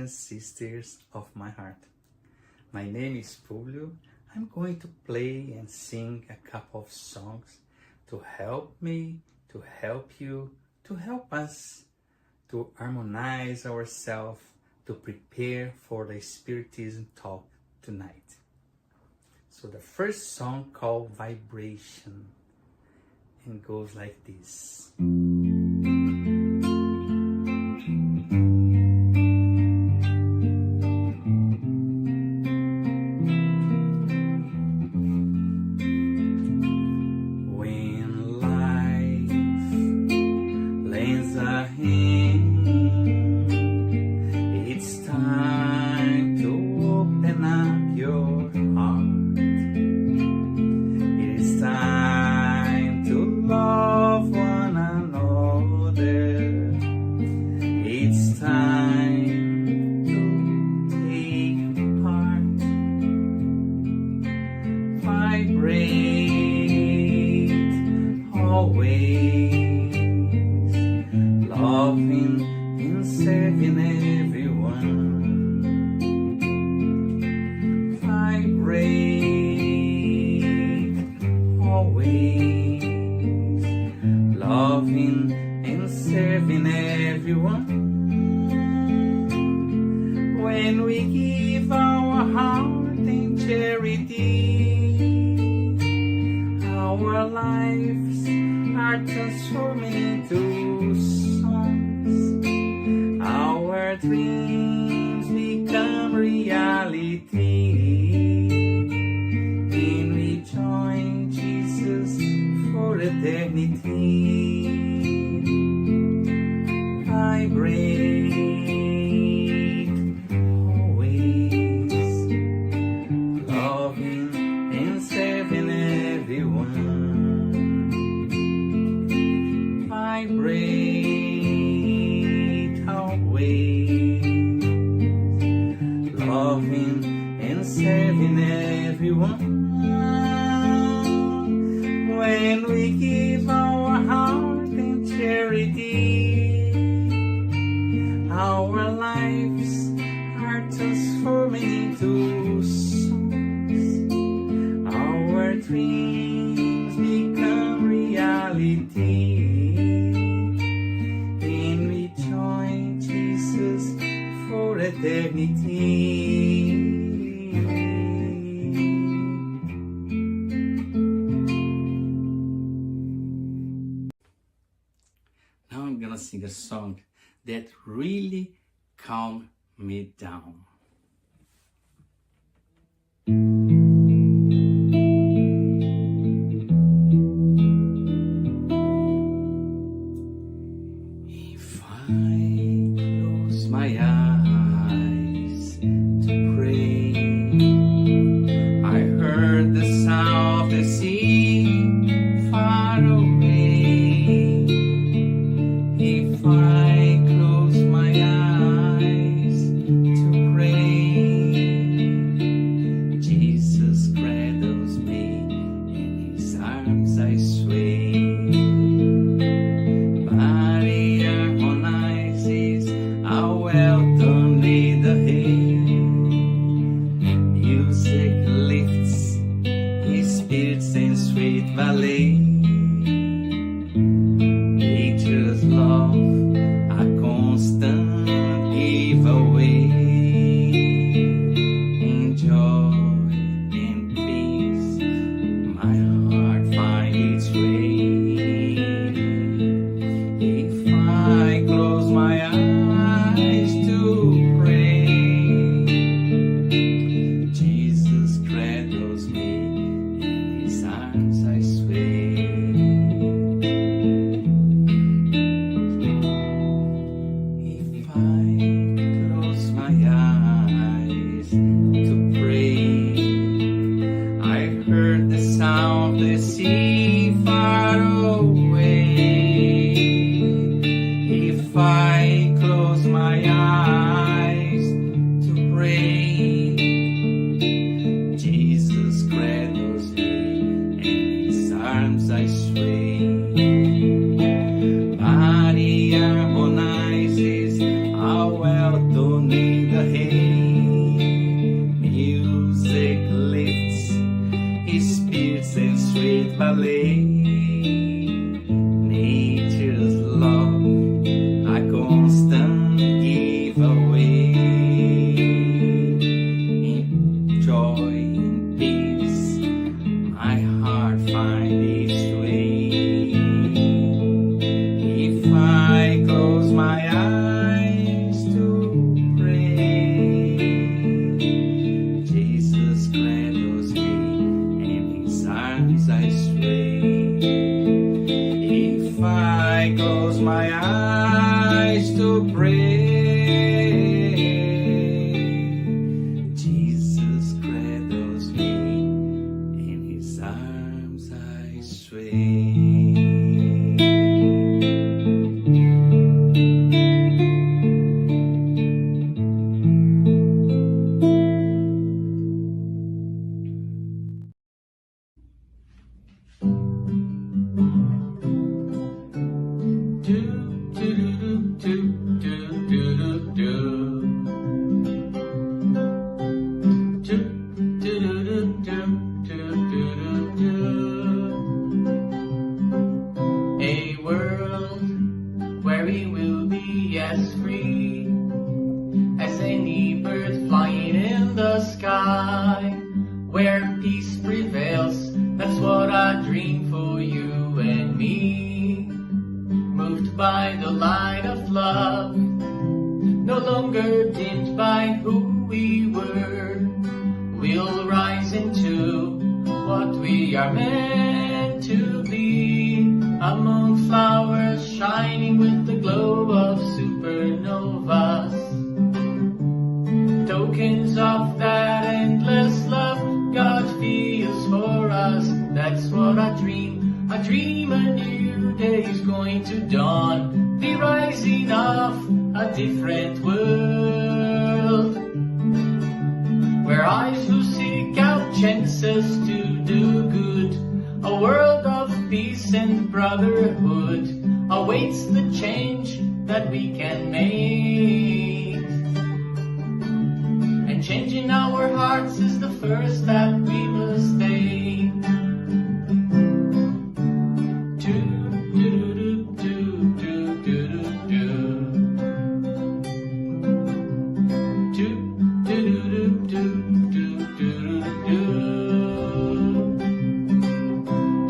and sisters of my heart. My name is Publio. I'm going to play and sing a couple of songs to help me, to help you, to help us to harmonize ourselves, to prepare for the Spiritism talk tonight. So the first song called Vibration, and goes like this. When life lends a hand, it's time to open up your heart. It's time to love one another. It's time to take part. Vibrate always, loving and serving everyone. Vibrate always, loving and serving everyone. When we give our heart in charity, our lives are transforming into songs. Our dreams become reality. And we join Jesus for eternity. Vibrate always, loving and serving everyone. Vibrate always, loving and serving everyone. When we give our heart in charity, our lives are transforming into songs. Our dreams become reality. And we join Jesus for eternity. Now I'm gonna sing a song that really calmed me down. If I close my eyes to pray, I heard the sound of the sea far away. If I close my eyes to pray, Jesus cradles me, in his arms I sway. Body harmonizes, how well done lay the hay. Music lifts, his spirit sends sweet ballet. Nature's love, a constant giveaway. In joy and peace, my heart finds its way. If I close my eyes to pray, Jesus cradles me, in his arms I sway. If I close my eyes to pray, I heard the sound of the sea far away. If I close my eyes to pray, Jesus cradles me, in his arms I sway. Body harmonizes, how well done in the valley, nature's love, a constant giveaway. In joy, in peace, my heart finds its way. If I close my eyes to pray, Jesus cradles me, in His arms I stray. If I close my eyes to pray, Jesus cradles me, in His arms I sway. A world where we will be as free as any bird flying in the sky, where peace prevails. That's what I dream for you and me. Moved by the light of love, no longer dimmed by who we were. We'll rise into what we are meant to be, among flowers shining with the glow of supernovas, tokens of that endless love God feels for us. That's what I dream. I dream a new day is going to dawn, the rising of a different world, where eyes will seek out chances to do good. A world of peace and brotherhood awaits the change that we can make. And changing our hearts is the first step we must take.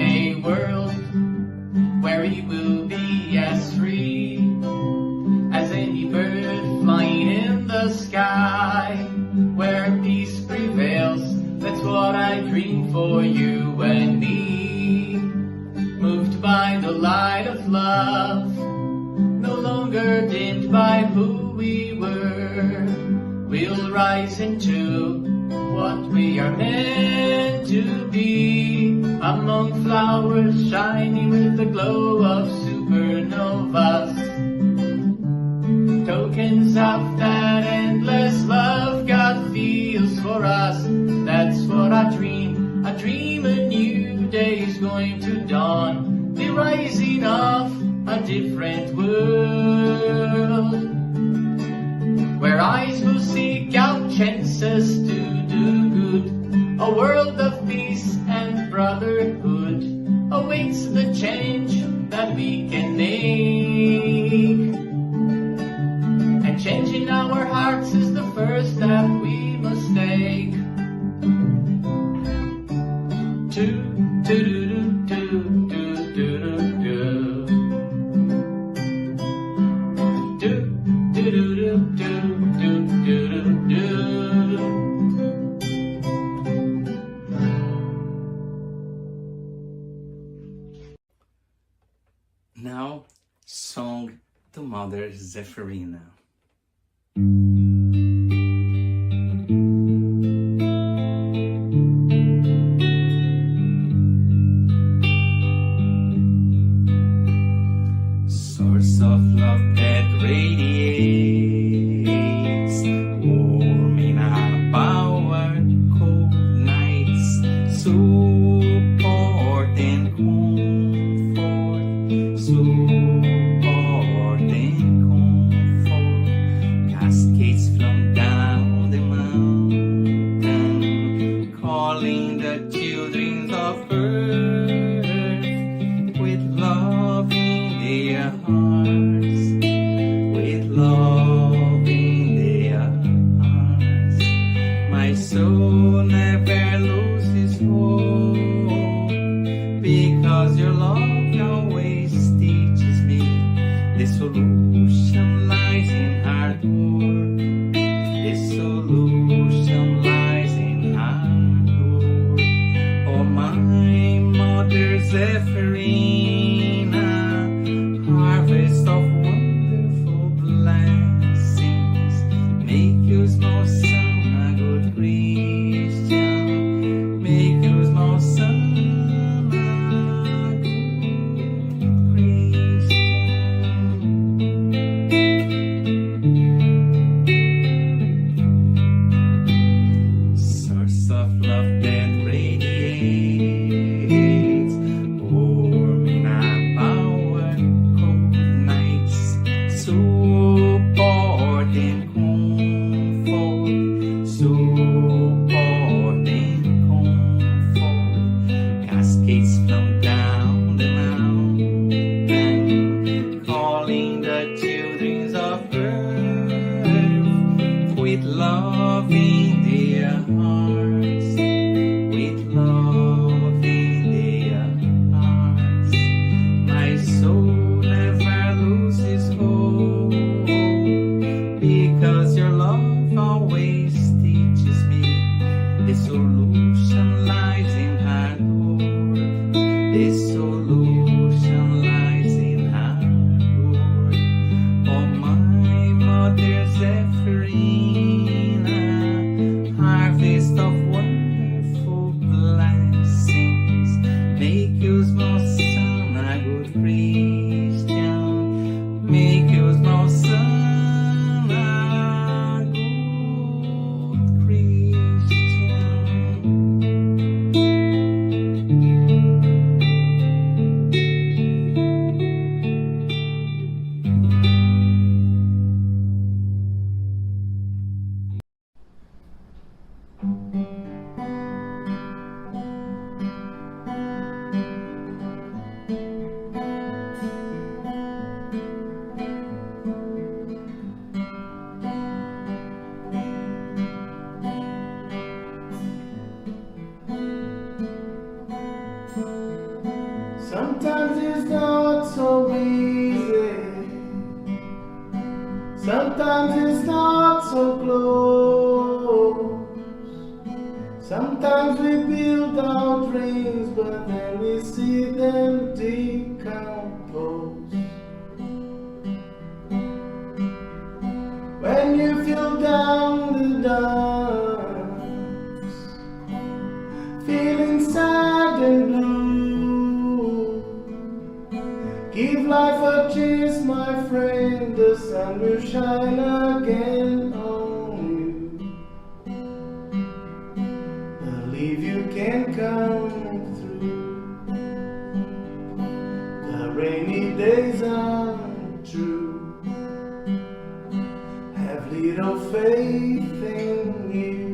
A world where we will be as free as any bird flying in the sky, where peace prevails. That's what I dream for you and me. Moved by the light of love, no longer dimmed by who we were. We'll rise into what we are meant to be, among flowers shining with the glow of supernovas, tokens of that endless love God feels for us. That's what I dream. I dream a new day is going to dawn, the rising of a different world, where eyes will seek out chances to do good. A world of peace and brotherhood awaits the change that we can make. And changing our hearts is the first step we must take. Now, song to Mother Zephyrina. Source of love that radiates, warming our power, cold nights, support and comfort, support and comfort, cascades from down the mountain, calling the children of earth. Zephyrin, a harvest of wonderful blessings. Make your small son a good Christian. Make your small son a good Christian. Source of love that radiates, warming up our cold nights. Support and comfort, support and comfort. Cascades from down the mountain, calling the children of earth with love in their hearts, with love in their hearts. My soul never loses hope, because your love always teaches me the solution lies in hard work. The solution lies in hard work. Oh, my mother Zephyrin, a harvest of wonderful blessings. Make your small son a good Christian. Make your small son a good Christian. Sometimes it's not so easy. Sometimes it's not so close. Sometimes we build our dreams, but then we see them decompose. When you feel down the dumps, feeling sad and blue, give life a chance, my friend. The sun will shine again on you. Believe you can come through. The rainy days are true. Have little faith in you.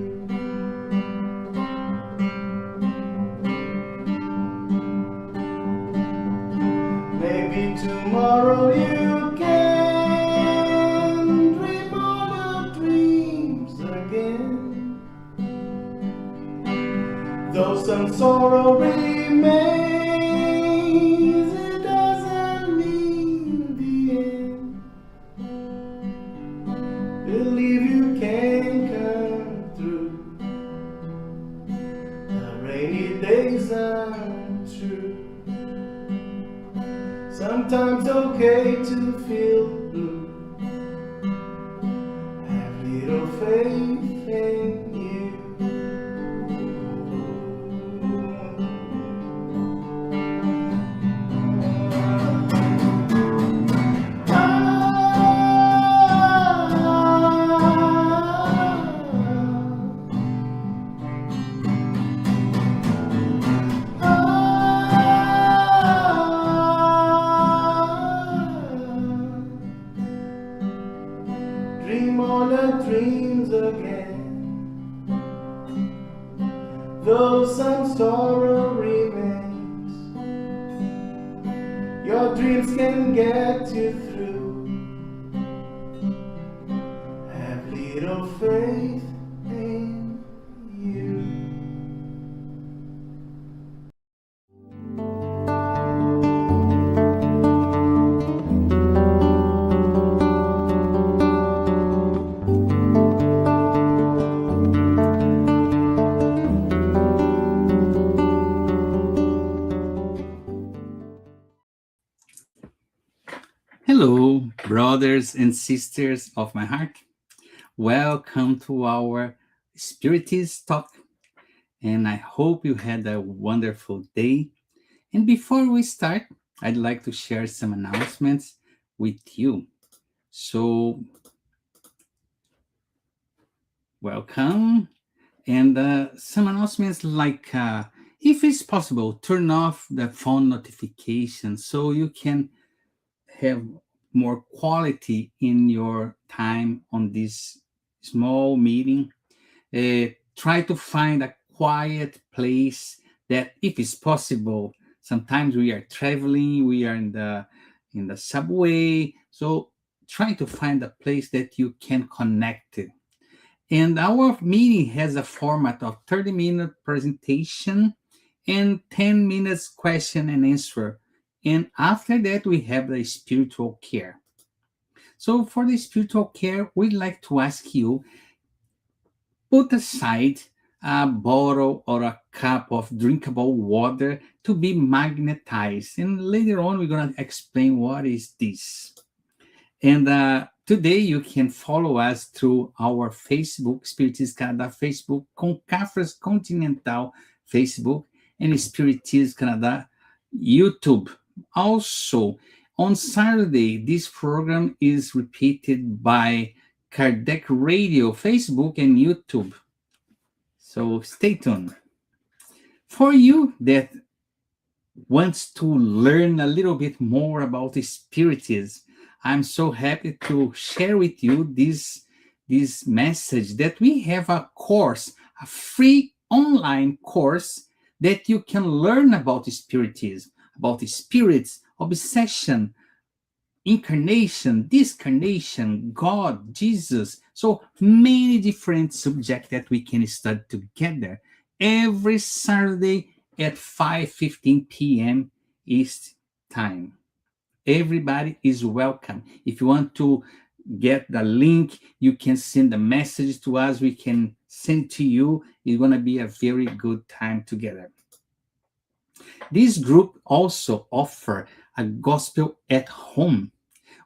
Maybe tomorrow you can dream all your dreams again. Though some sorrow remains, it doesn't mean the end. Believe you can come through. The rainy days are true. Sometimes okay to feel blue. Have little faith in you. Dream all the dreams again. Though some sorrow remains, your dreams can get you through. Have little faith in you. Hello, brothers and sisters of my heart. Welcome to our Spiritist talk, and I hope you had a wonderful day. And before we start, I'd like to share some announcements with you. So, welcome. And some announcements like if it's possible, turn off the phone notifications so you can have more quality in your time on this small meeting. Try to find a quiet place that, if it's possible, sometimes we are traveling, we are in the subway, so try to find a place that you can connect. And our meeting has a format of 30-minute presentation and 10 minutes question and answer. And after that, we have the spiritual care. So for the spiritual care, we'd like to ask you, put aside a bottle or a cup of drinkable water to be magnetized. And later on, we're going to explain what is this. And today you can follow us through our Facebook, Spiritist Canada Facebook, Concafres Continental Facebook, and Spiritist Canada YouTube. Also, on Saturday, this program is repeated by Kardec Radio, Facebook, and YouTube. So stay tuned. For you that wants to learn a little bit more about Spiritism, I'm so happy to share with you this message that we have a course, a free online course that you can learn about Spiritism, about the spirits, obsession, incarnation, discarnation, God, Jesus. So many different subjects that we can study together every Saturday at 5:15 p.m. East time. Everybody is welcome. If you want to get the link, you can send a message to us. We can send to you. It's going to be a very good time together. This group also offer a gospel at home.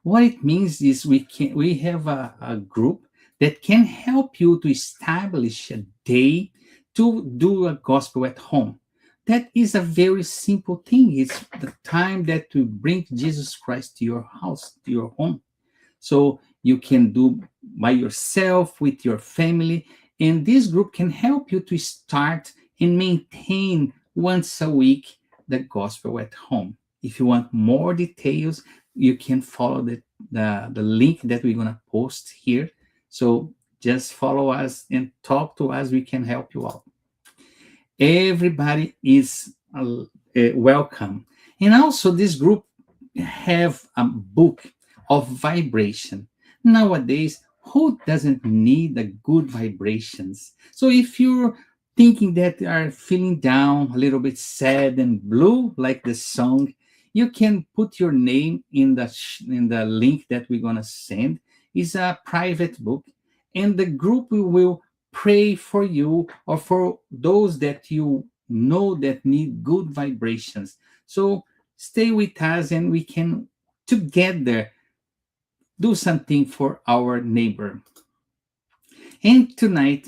What it means is we have a group that can help you to establish a day to do a gospel at home. That is a very simple thing. It's the time that you bring Jesus Christ to your house, to your home. So you can do by yourself, with your family, and this group can help you to start and maintain once a week the gospel at home. If you want more details, you can follow the link that we're going to post here. So just follow us and talk to us. We can help you out. Everybody is welcome. And also this group have a book of vibration. Nowadays, who doesn't need the good vibrations? So if you're thinking that you are feeling down, a little bit sad and blue, like the song, you can put your name in the link that we're gonna send. It's a private book, and the group will pray for you or for those that you know that need good vibrations. So stay with us, and we can together do something for our neighbor. And tonight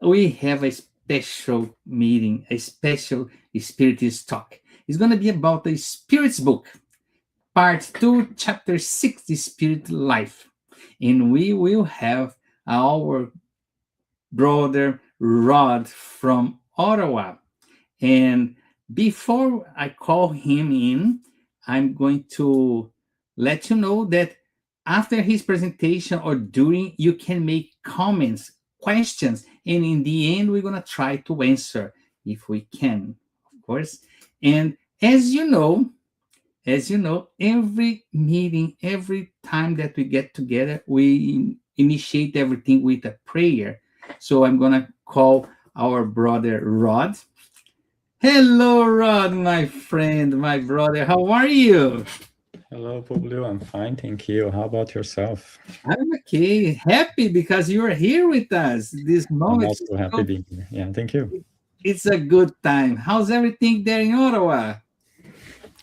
we have a special meeting, a special Spiritist talk. It's going to be about the Spirit's book, part 2, chapter 6, the Spirit Life. And we will have our brother Rod from Ottawa. And before I call him in, I'm going to let you know that after his presentation or during, you can make comments, questions, and in the end, we're going to try to answer if we can, of course. And as you know, every meeting, every time that we get together, we initiate everything with a prayer. So I'm going to call our brother Rod. Hello, Rod, my friend, my brother. How are you? Hello, Publio. I'm fine, thank you. How about yourself? I'm okay. Happy because you are here with us. This I'm moment, also happy being here. Yeah, thank you. it's a good time. How's everything there in Ottawa?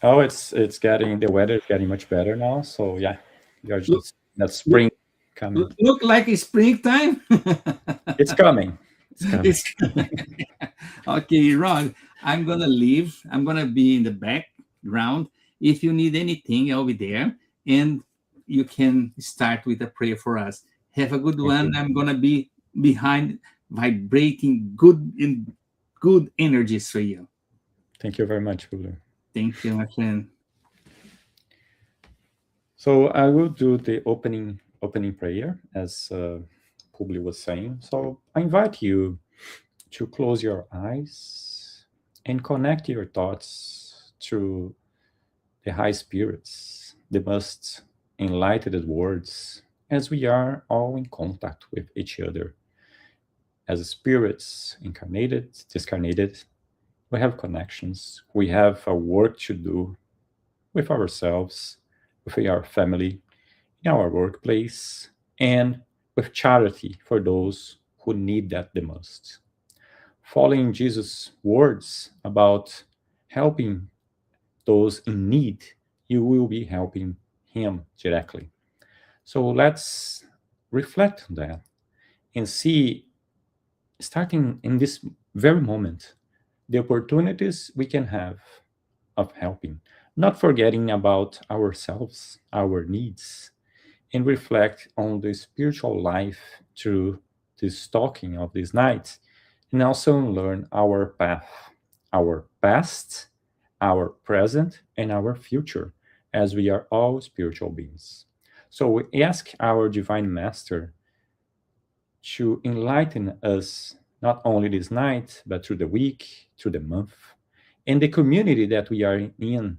Oh, it's getting the weather is getting much better now. So yeah, you're Look, just that look, spring coming. look like it's springtime. It's coming. It's coming. It's okay, Ron. I'm gonna leave. I'm gonna be in the background. If you need anything, I'll be there, and you can start with a prayer for us. Have a good Thank one. you. I'm gonna be behind, vibrating good energies for you. Thank you very much, Julio. Thank you, my friend. So I will do the opening prayer as Publi was saying. So I invite you to close your eyes and connect your thoughts to the high spirits, the most enlightened words, as we are all in contact with each other. As spirits, incarnated, discarnated, we have connections. We have a work to do with ourselves, with our family, in our workplace, and with charity for those who need that the most. Following Jesus' words about helping those in need, you will be helping him directly. So let's reflect on that and see, starting in this very moment, the opportunities we can have of helping, not forgetting about ourselves, our needs, and reflect on the spiritual life through this talking of these nights, and also learn our path, our past, our present, and our future, as we are all spiritual beings. So we ask our Divine Master to enlighten us not only this night, but through the week, through the month, and the community that we are in,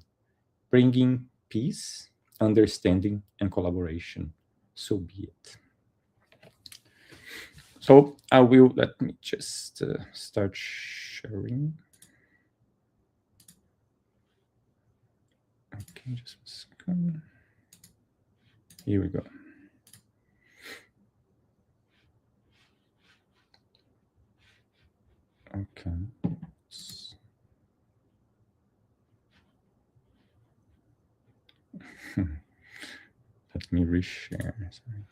bringing peace, understanding, and collaboration. So be it. So I will, let me just start sharing. Okay, just a second. Here we go. Okay. Let me reshare. Sorry.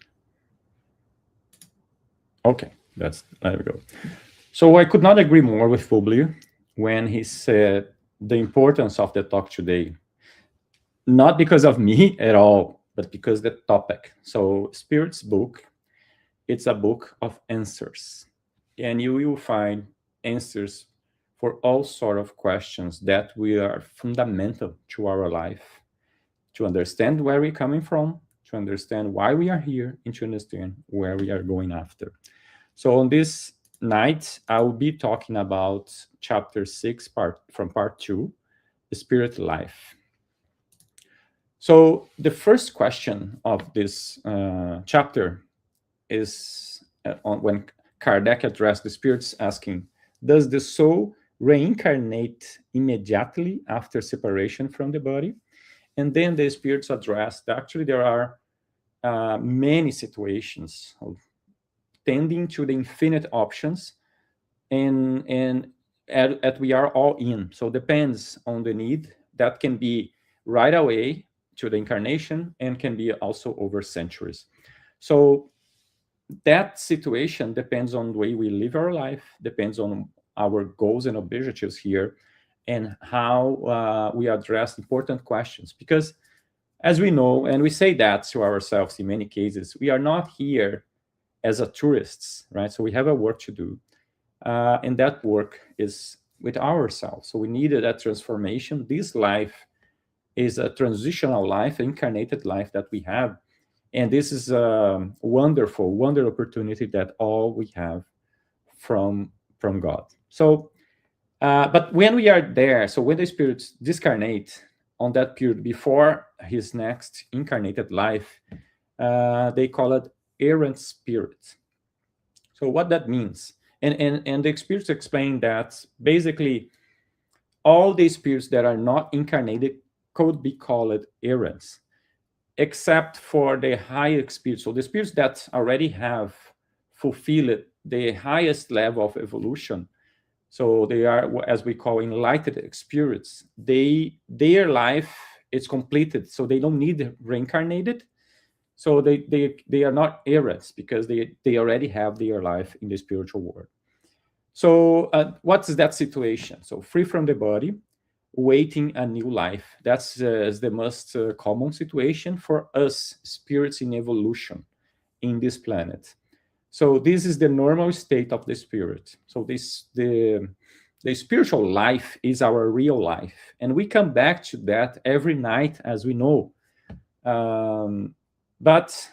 Okay, there we go. So I could not agree more with Publio when he said the importance of the talk today, not because of me at all, but because the topic. So Spirit's book, it's a book of answers, and you will find answers for all sort of questions that we are fundamental to our life, to understand where we're coming from, to understand why we are here, and to understand where we are going after. So on this night, I will be talking about chapter 6, part 2, the spirit life. So the first question of this chapter is when Kardec addressed the spirits, asking, does the soul reincarnate immediately after separation from the body? And then the spirits addressed, actually there are many situations tending to the infinite options, and we are all in. So depends on the need. That can be right away to the incarnation and can be also over centuries. So that situation depends on the way we live our life, depends on our goals and objectives here, and how we address important questions. Because as we know, and we say that to ourselves in many cases, we are not here as a tourists, right? So we have a work to do, and that work is with ourselves. So we needed that transformation. This life is a transitional life, incarnated life that we have, and this is a wonderful opportunity that all we have from God. So, but when we are there, so when the spirits discarnate on that period before his next incarnated life, they call it errant spirit. So what that means, and the spirits explain that basically all the spirits that are not incarnated could be called errants, except for the higher spirits. So the spirits that already have fulfilled the highest level of evolution, So they are, as we call, enlightened spirits. Their life is completed, so they don't need reincarnated. So they are not errants because they already have their life in the spiritual world. So what's that situation? So free from the body, waiting a new life. That's is the most common situation for us spirits in evolution in this planet. So this is the normal state of the spirit. So the spiritual life is our real life, and we come back to that every night, as we know. But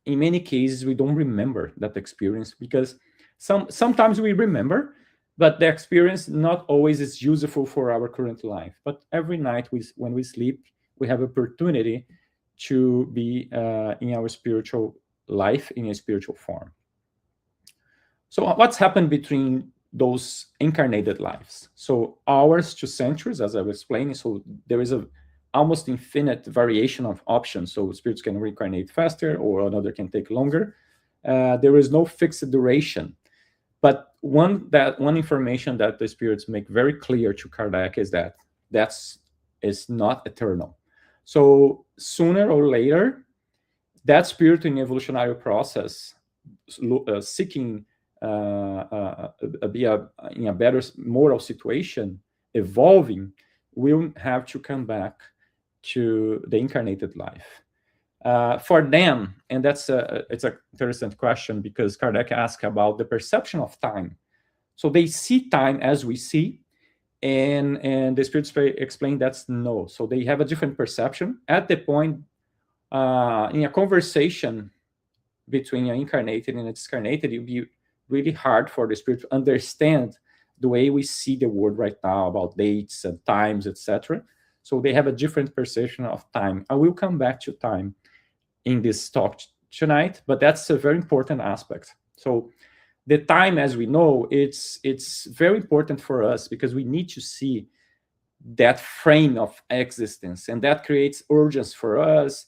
in many cases, we don't remember that experience because sometimes we remember, but the experience not always is useful for our current life. But every night when we sleep, we have opportunity to be in our spiritual life in a spiritual form. So what's happened between those incarnated lives? So hours to centuries, as I was explaining. So there is a almost infinite variation of options. So spirits can reincarnate faster, or another can take longer. There is no fixed duration. But one information that the spirits make very clear to Kardec is that is not eternal. So sooner or later, that spirit in evolutionary process, seeking be in a better moral situation, evolving, will have to come back to the incarnated life. For them, and it's an interesting question because Kardec asked about the perception of time. So they see time as we see, and the spirits explain that's no. So they have a different perception. At the point, in a conversation between an incarnated and a discarnated, it will be really hard for the spirit to understand the way we see the world right now about dates and times, etc. So they have a different perception of time. I will come back to time in this talk tonight, but that's a very important aspect. So the time, as we know, it's very important for us because we need to see that frame of existence, and that creates urgency for us,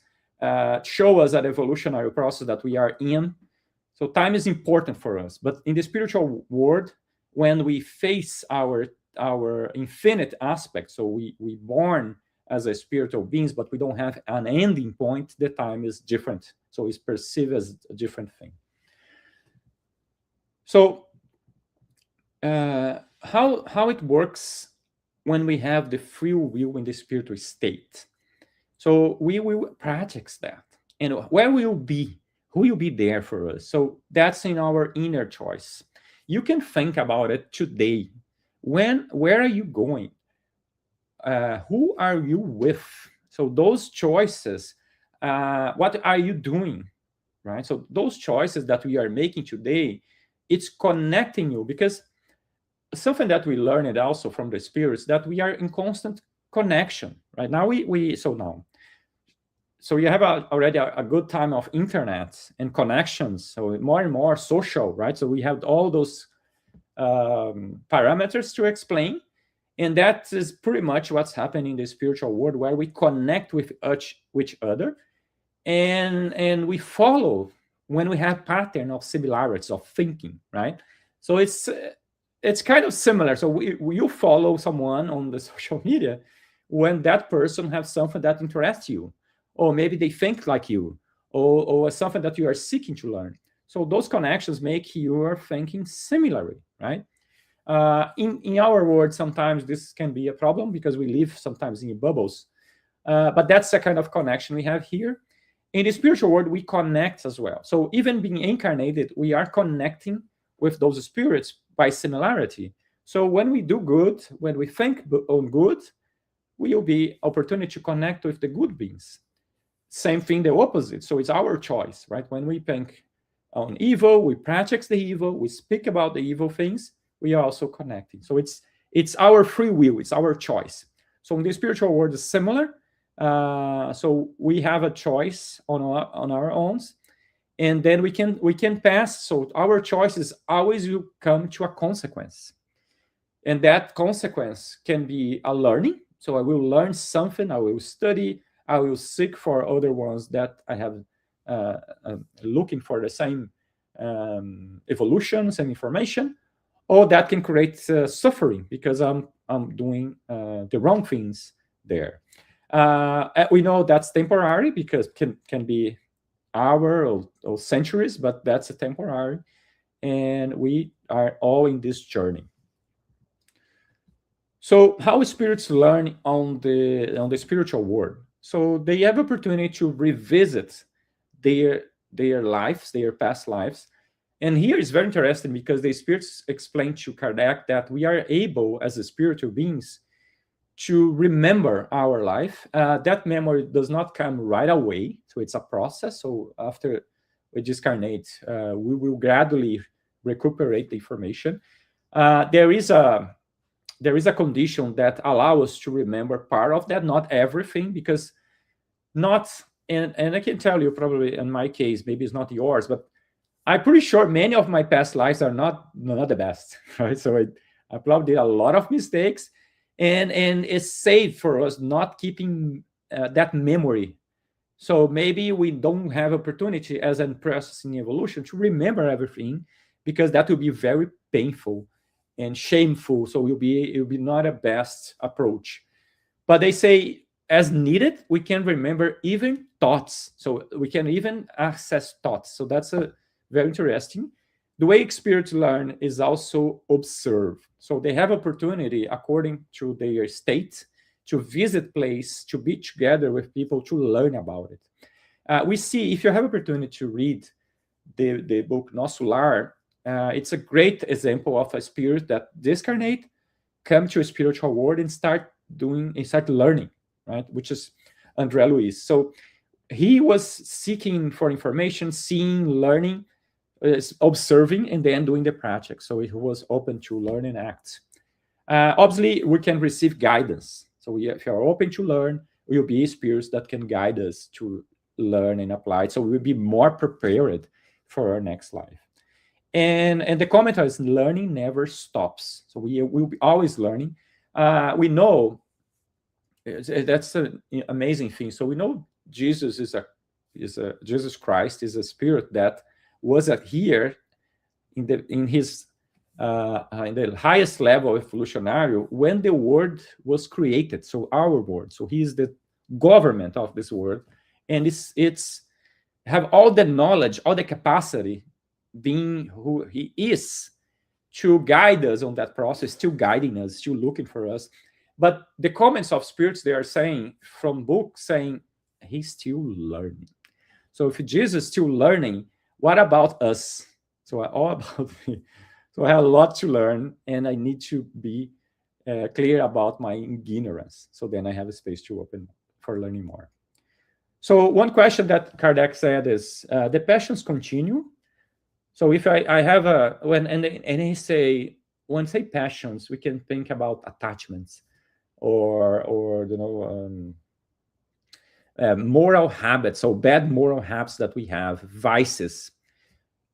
show us that evolutionary process that we are in. So time is important for us, but in the spiritual world, when we face our infinite aspect, so we born as a spiritual beings, but we don't have an ending point, the time is different. So it's perceived as a different thing. So how it works when we have the free will in the spiritual state? So we will practice that, and where we will be, who will be there for us. So that's in our inner choice. You can think about it today. Where are you going? Who are you with? So those choices, what are you doing, right? So those choices that we are making today, it's connecting you, because something that we learned also from the spirits, that we are in constant connection, right? Now so you have already a good time of internet and connections, so more and more social, right? So we have all those parameters to explain, and that is pretty much what's happening in the spiritual world, where we connect with each other, and we follow when we have pattern of similarities of thinking, right? So it's kind of similar. So you follow someone on the social media when that person has something that interests you, or maybe they think like you, or something that you are seeking to learn. So those connections make your thinking similarly, right? In our world, sometimes this can be a problem because we live sometimes in bubbles, but that's the kind of connection we have here. In the spiritual world, we connect as well. So even being incarnated, we are connecting with those spirits by similarity. So when we do good, when we think on good, we will be opportunity to connect with the good beings. Same thing, the opposite. So it's our choice, right? When we think on evil, we practice the evil, we speak about the evil things, we are also connecting. So it's our free will, it's our choice. So in the spiritual world, it's similar. So we have a choice on our own, and then we can pass. So our choices always will come to a consequence, and that consequence can be a learning. So I will learn something, I will study, I will seek for other ones that I have looking for the same evolution, same information, or that can create suffering because I'm doing the wrong things there. We know that's temporary because can be hour or centuries, but that's a temporary, and we are all in this journey. So how spirits learn on the spiritual world? So they have opportunity to revisit their their lives, their past lives. And here is very interesting because the spirits explain to Kardec that we are able as a spiritual beings to remember our life. That memory does not come right away, so it's a process. So after we discarnate, we will gradually recuperate the information. There is a condition that allows us to remember part of that, not everything, because not and I can tell you probably in my case, maybe it's not yours, but I'm pretty sure many of my past lives are not the best, right? So I probably did a lot of mistakes, and it's safe for us not keeping that memory. So maybe we don't have opportunity as a process in evolution to remember everything, because that will be very painful and shameful. So it will be not a best approach. But they say as needed, we can remember even thoughts. So we can even access thoughts. So that's a very interesting. The way spirits learn is also observe. So they have opportunity according to their state to visit place, to be together with people, to learn about it. We see, if you have opportunity to read the book Nosso Lar, it's a great example of a spirit that discarnate, come to a spiritual world and start learning, right? Which is André Luiz. So he was seeking for information, seeing, learning, observing, and then doing the project. So he was open to learn and act. Obviously, we can receive guidance. So if you are open to learn, we'll be spirits that can guide us to learn and apply. So we'll be more prepared for our next life. And the comment is learning never stops. So we will be always learning. We know that's an amazing thing. So we know Jesus Jesus Christ is a spirit that was here in the highest level evolutionary when the world was created. So our world. So he is the government of this world, and it's have all the knowledge, all the capacity, being who he is, to guide us on that process, still guiding us, still looking for us. But the comments of spirits, they are saying from books, saying he's still learning. So if Jesus is still learning, what about us? So all about me. So I have a lot to learn, and I need to be clear about my ignorance. So then I have a space to open for learning more. So one question that Kardec said is, the passions continue. So if I have and he say, when say passions, we can think about attachments or moral habits, so bad moral habits that we have, vices,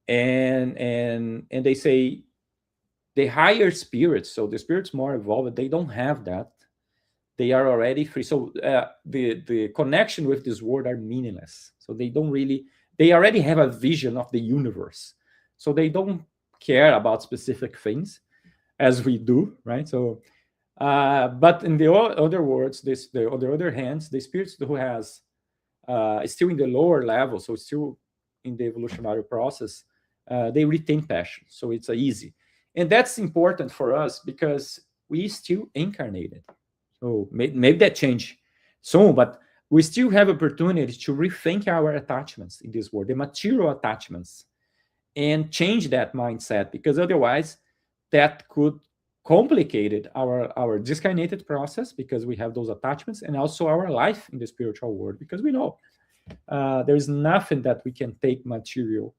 and they say the higher spirits, so the spirits more evolved, they don't have that. They are already free. So the connection with this world are meaningless. So they already have a vision of the universe. So they don't care about specific things as we do, right? So, but in the other words, on the other hand, the spirits who has still in the lower level, so still in the evolutionary process, they retain passion. So it's easy. And that's important for us because we still incarnated. So maybe that change soon, but we still have opportunity to rethink our attachments in this world, the material attachments, and change that mindset, because otherwise that could complicate our discarnated process, because we have those attachments, and also our life in the spiritual world, because we know there's nothing that we can take material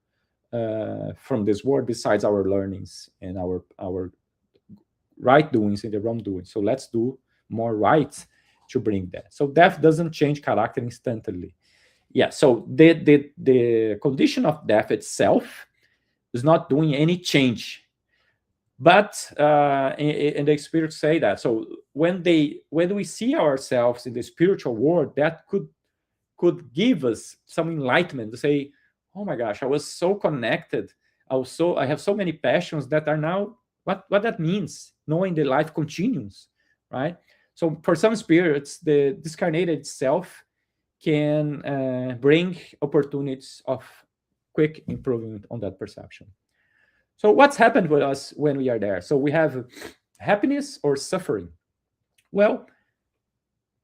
from this world besides our learnings and our right doings and the wrong doings. So let's do more right to bring that. So death doesn't change character instantly. Yeah. So the condition of death itself is not doing any change, but and the spirits say that. So when we see ourselves in the spiritual world, that could give us some enlightenment to say, oh my gosh, I was so connected. I have so many passions that are now what that means, knowing the life continues, right? So for some spirits, the discarnated itself can bring opportunities of quick improvement on that perception. So what's happened with us when we are there? So we have happiness or suffering. Well,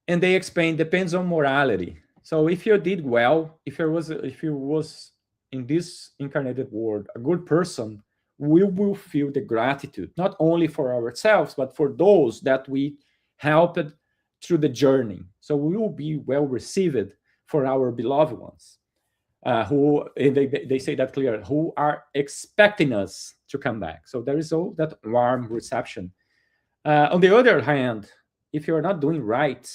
and they explain depends on morality. So if you did well, if you was in this incarnated world a good person, we will feel the gratitude not only for ourselves but for those that we helped through the journey. So we will be well received for our beloved ones, who and they say that clear, who are expecting us to come back. So there is all that warm reception. On the other hand, if you are not doing right,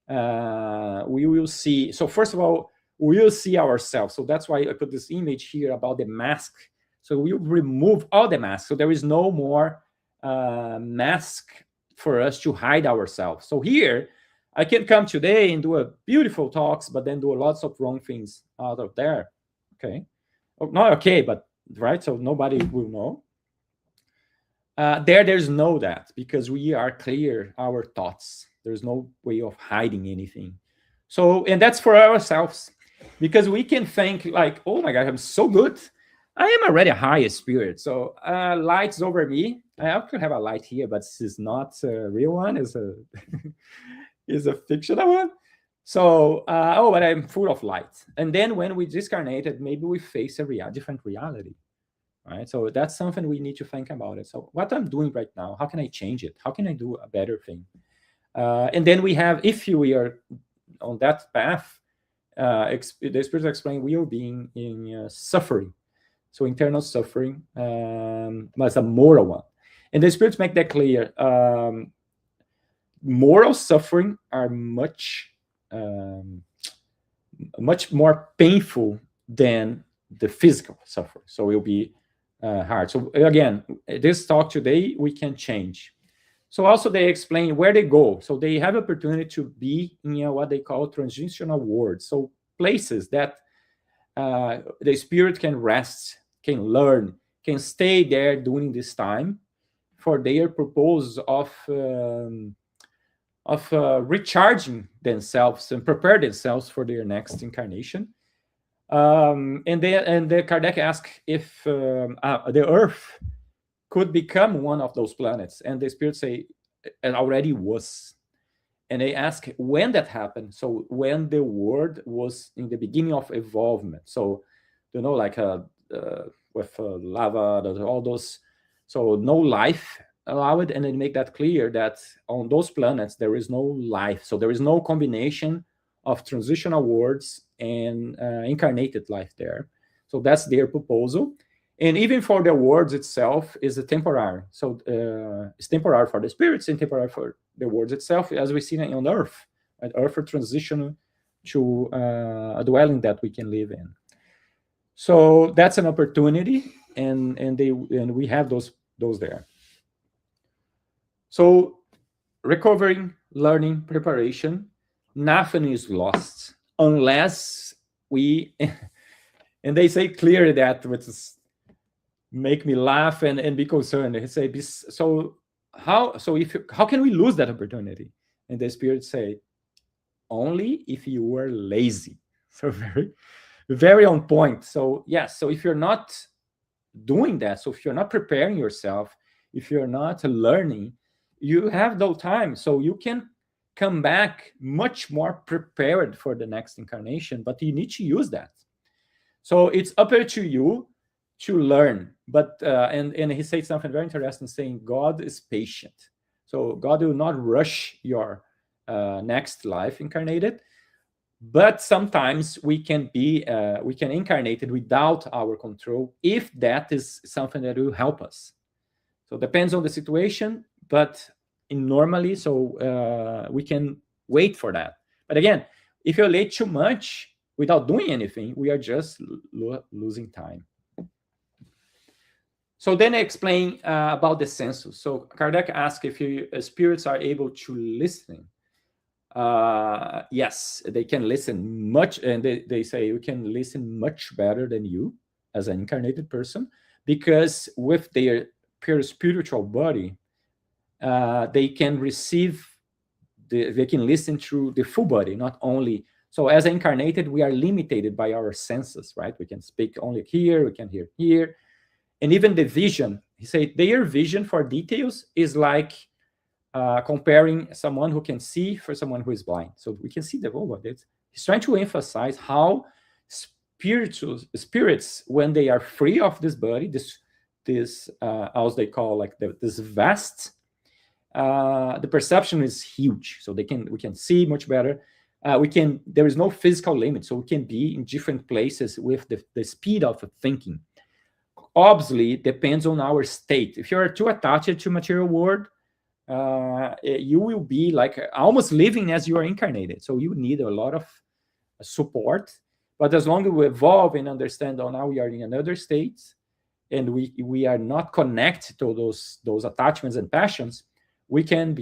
we will see. So first of all, we will see ourselves. So that's why I put this image here about the mask. So we remove all the masks. So there is no more mask for us to hide ourselves. So here, I can come today and do a beautiful talks, but then do lots of wrong things out of there. Okay, not okay, but right. So nobody will know. There's no that, because we are clear our thoughts. There's no way of hiding anything. So, and that's for ourselves, because we can think like, oh my God, I'm so good. I am already a higher spirit. So light's over me. I could have a light here, but this is not a real one. It's a is a fictional one. So, but I'm full of light. And then when we discarnated, maybe we face a different reality. Right. So that's something we need to think about it. So what I'm doing right now, how can I change it? How can I do a better thing? And then we have, if we are on that path, the Spirit explain we are being in suffering. So internal suffering, but it's a moral one. And the Spirits make that clear. Moral suffering are much more painful than the physical suffering. So it will be hard. So again, this talk today, we can change. So also they explain where they go. So they have opportunity to be in what they call transitional worlds. So places that the spirit can rest, can learn, can stay there during this time for their purpose of recharging themselves and prepare themselves for their next incarnation. And the Kardec asked if the Earth could become one of those planets, and the Spirit say it already was. And they ask when that happened. So when the world was in the beginning of evolvement. So like with lava, all those. So no life allowed, and then make that clear that on those planets there is no life. So there is no combination of transitional worlds and incarnated life there. So that's their proposal. And even for the worlds itself is a temporary. So it's temporary for the spirits and temporary for the worlds itself, as we see on Earth. Right? Earth for transition to a dwelling that we can live in. So that's an opportunity, and we have those there. So recovering, learning, preparation, nothing is lost unless we, and they say clearly that, which is make me laugh and be concerned. They say, how can we lose that opportunity? And the Spirit say, only if you were lazy. So very, very on point. So yes, so if you're not doing that, so if you're not preparing yourself, if you're not learning, you have no time. So you can come back much more prepared for the next incarnation, but you need to use that. So it's up to you to learn. But and he said something very interesting, saying God is patient. So God will not rush your next life incarnated, but sometimes we can incarnate it without our control if that is something that will help us. So it depends on the situation, but normally, so we can wait for that. But again, if you're late too much without doing anything, we are just losing time. So then I explain about the senses. So Kardec asked if spirits are able to listen. Yes, they can listen much, and they say you can listen much better than you as an incarnated person, because with their spiritual body, they can receive, they can listen through the full body, not only. So as incarnated, we are limited by our senses, right? We can speak only here, we can hear here. And even the vision, he said their vision for details is like comparing someone who can see for someone who is blind. So we can see the whole body. He's trying to emphasize how spirits, when they are free of this body, this as they call like this vast, the perception is huge. So we can see much better. There is no physical limit, so we can be in different places with the speed of thinking. Obviously, it depends on our state. If you are too attached to material world, you will be like almost living as you are incarnated. So you need a lot of support. But as long as we evolve and understand, oh, now we are in another state, and we are not connected to those attachments and passions, we can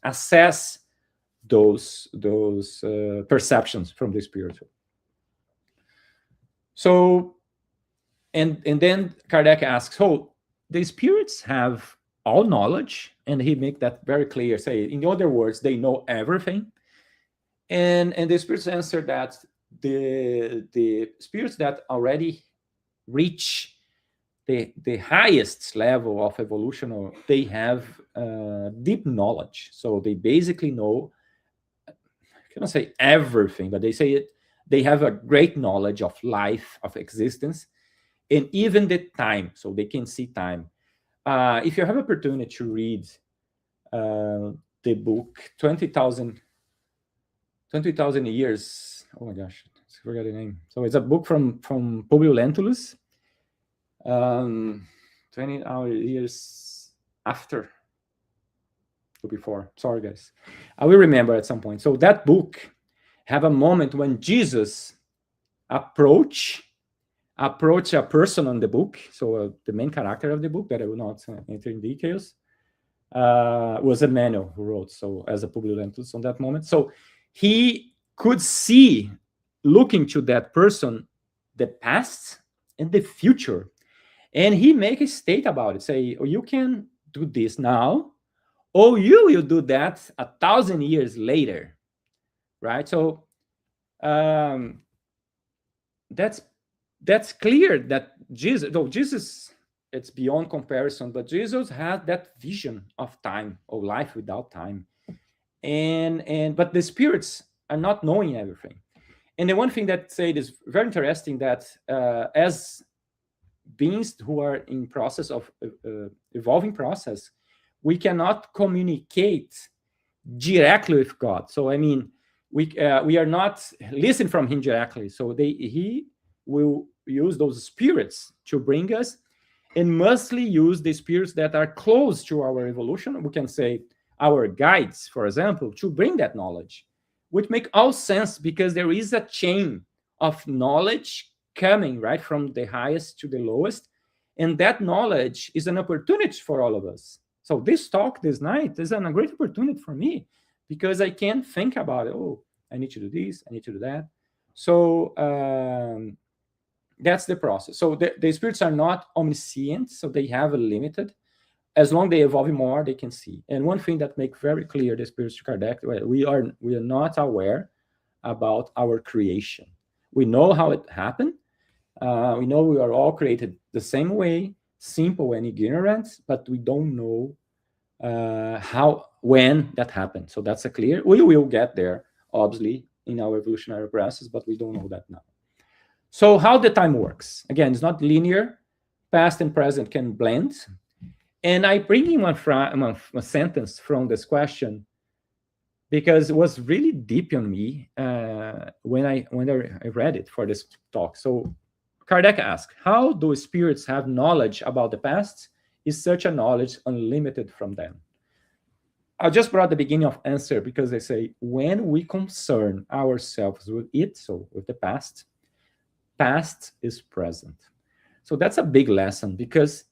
assess those perceptions from the spiritual. So, and then Kardec asks, oh, the spirits have all knowledge, and he make that very clear. Say, in other words, they know everything. And the spirits answer that the spirits that already reach the highest level of evolution, they have deep knowledge. So they basically know, I cannot say everything, but they say it. They have a great knowledge of life, of existence, and even the time. So they can see time. If you have opportunity to read the book 20,000 Years, oh my gosh, I forgot the name. So it's a book from Publio Lentulus, 20 years after or before. Sorry, guys. I will remember at some point. So that book have a moment when Jesus approach a person on the book. So the main character of the book, that I will not enter in details, was Emmanuel who wrote. So as a Publio Lentulus on that moment. So he could see, looking to that person, the past and the future. And he make a state about it, say, oh, you can do this now, or you will do that 1,000 years later, right? So that's clear that Jesus, though Jesus, it's beyond comparison, but Jesus had that vision of time, of life without time. But the spirits are not knowing everything. And the one thing that said is very interesting, that as beings who are in process of evolving process, we cannot communicate directly with God. So I mean, we are not listening from him directly. So he will use those spirits to bring us, and mostly use the spirits that are close to our evolution. We can say our guides, for example, to bring that knowledge, which make all sense, because there is a chain of knowledge coming right from the highest to the lowest, and that knowledge is an opportunity for all of us. So this talk this night is a great opportunity for me, because I can think about it. Oh, I need to do this, I need to do that. So that's the process. So the spirits are not omniscient, so they have a limited. As long as they evolve more, they can see. And one thing that makes very clear the spirits to Kardec, we are not aware about our creation. We know how it happened. We know we are all created the same way, simple and ignorant, but we don't know when that happened. So that's a clear. We will get there, obviously, in our evolutionary process, but we don't know that now. So how the time works? Again, it's not linear. Past and present can blend. And I bring in one sentence from this question, because it was really deep on me when I read it for this talk. So Kardec asked, how do spirits have knowledge about the past? Is such a knowledge unlimited from them? I just brought the beginning of answer, because they say, when we concern ourselves with it, so with the past is present. So that's a big lesson, because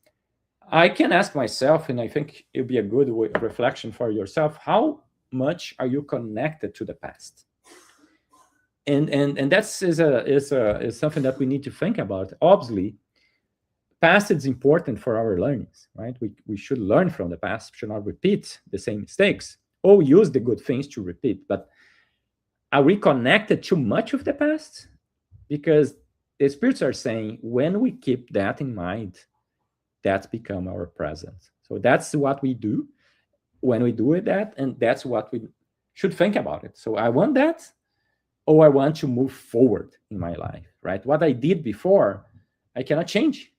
I can ask myself, and I think it'll be a good reflection for yourself, how much are you connected to the past? And that is something that we need to think about. Obviously, past is important for our learnings, right? We should learn from the past, should not repeat the same mistakes, or use the good things to repeat. But are we connected too much with the past? Because the spirits are saying when we keep that in mind, that's become our present. So that's what we do when we do that, and that's what we should think about it. So I want that, or I want to move forward in my life, right? What I did before, I cannot change,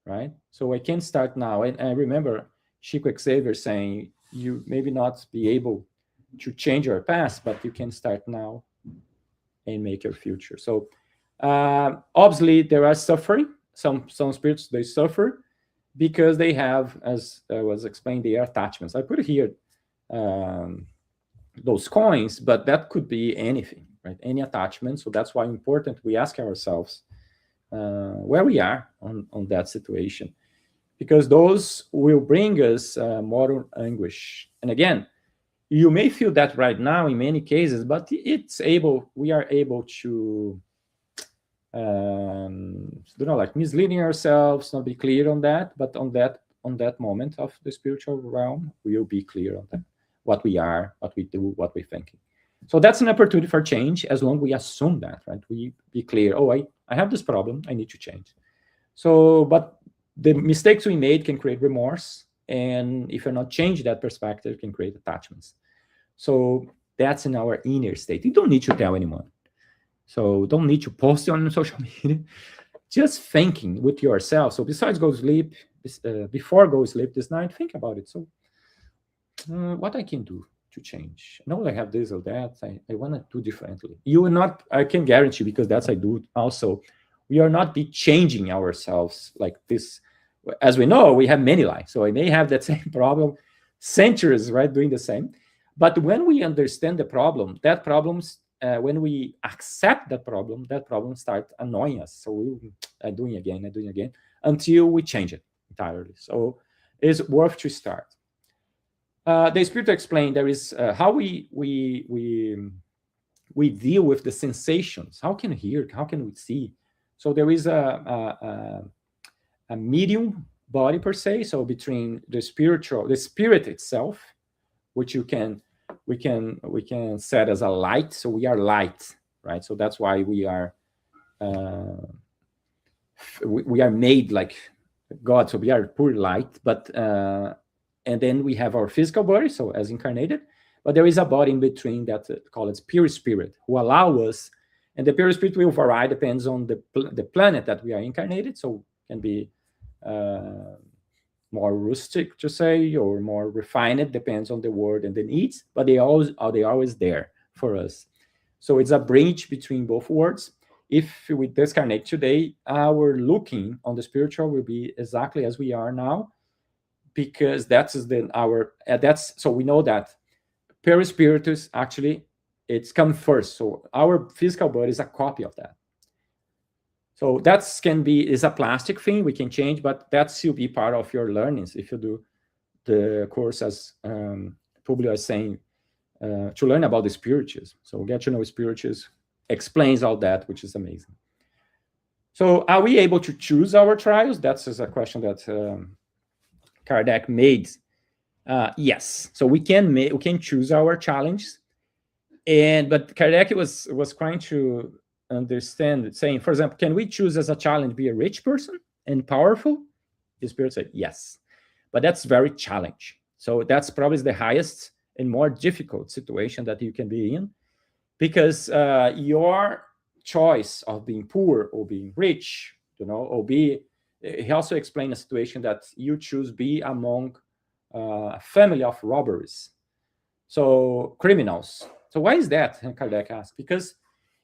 right? So I can start now. And I remember Chico Xavier saying, you maybe not be able to change your past, but you can start now and make your future. So obviously there are suffering. Some spirits, they suffer because they have, as I was explained, their attachments. I put here those coins, but that could be anything, right? Any attachment. So that's why important we ask ourselves where we are on that situation, because those will bring us moral anguish. And again, you may feel that right now in many cases, but we are able to like misleading ourselves, not be clear on that, but on that moment of the spiritual realm, we'll be clear on that, what we are, what we do, what we're thinking. So that's an opportunity for change, as long as we assume that, right? We be clear, I have this problem, I need to change. So, but the mistakes we made can create remorse, and if you're not changing that perspective, it can create attachments. So that's in our inner state. You don't need to tell anyone. So don't need to post it on social media. Just thinking with yourself. So besides go to sleep, before go to sleep this night, think about it. So what I can do to change? I know I have this or that. I want to do differently. You will not, I can guarantee, because that's I do also. We are not be changing ourselves like this. As we know, we have many lives. So I may have that same problem, centuries, right, doing the same. But when we understand the problem, that problem's when we accept that problem starts annoying us. So we are doing again until we change it entirely. So it's worth to start. The Spirit explained there is how we deal with the sensations. How can we hear? How can we see? So there is a medium body per se. So between the spirit itself, which we can set as a light. So we are light, right? So that's why we are made like God. So we are pure light, but and then we have our physical body, so as incarnated. But there is a body in between that called as pure spirit, who allow us, and the pure spirit will vary, depends on the planet that we are incarnated. So it can be more rustic to say, or more refined, depends on the word and the needs, but they always there for us. So it's a bridge between both worlds. If we discarnate today, our looking on the spiritual will be exactly as we are now, because so we know that perispiritus actually it's come first. So our physical body is a copy of that. So that is a plastic thing we can change, but that still be part of your learnings if you do the course, as Publio is saying, to learn about the spirituals. So get to know spirituals explains all that, which is amazing. So are we able to choose our trials? That's a question that Kardec made. Yes. So we can choose our challenges, but Kardec was trying to understand, saying, for example, can we choose as a challenge be a rich person and powerful? The Spirit said yes, but that's very challenging. So that's probably the highest and more difficult situation that you can be in, because your choice of being poor or being rich, or he also explained a situation that you choose be among a family of robbers, so criminals. So why is that? And Kardec asked, because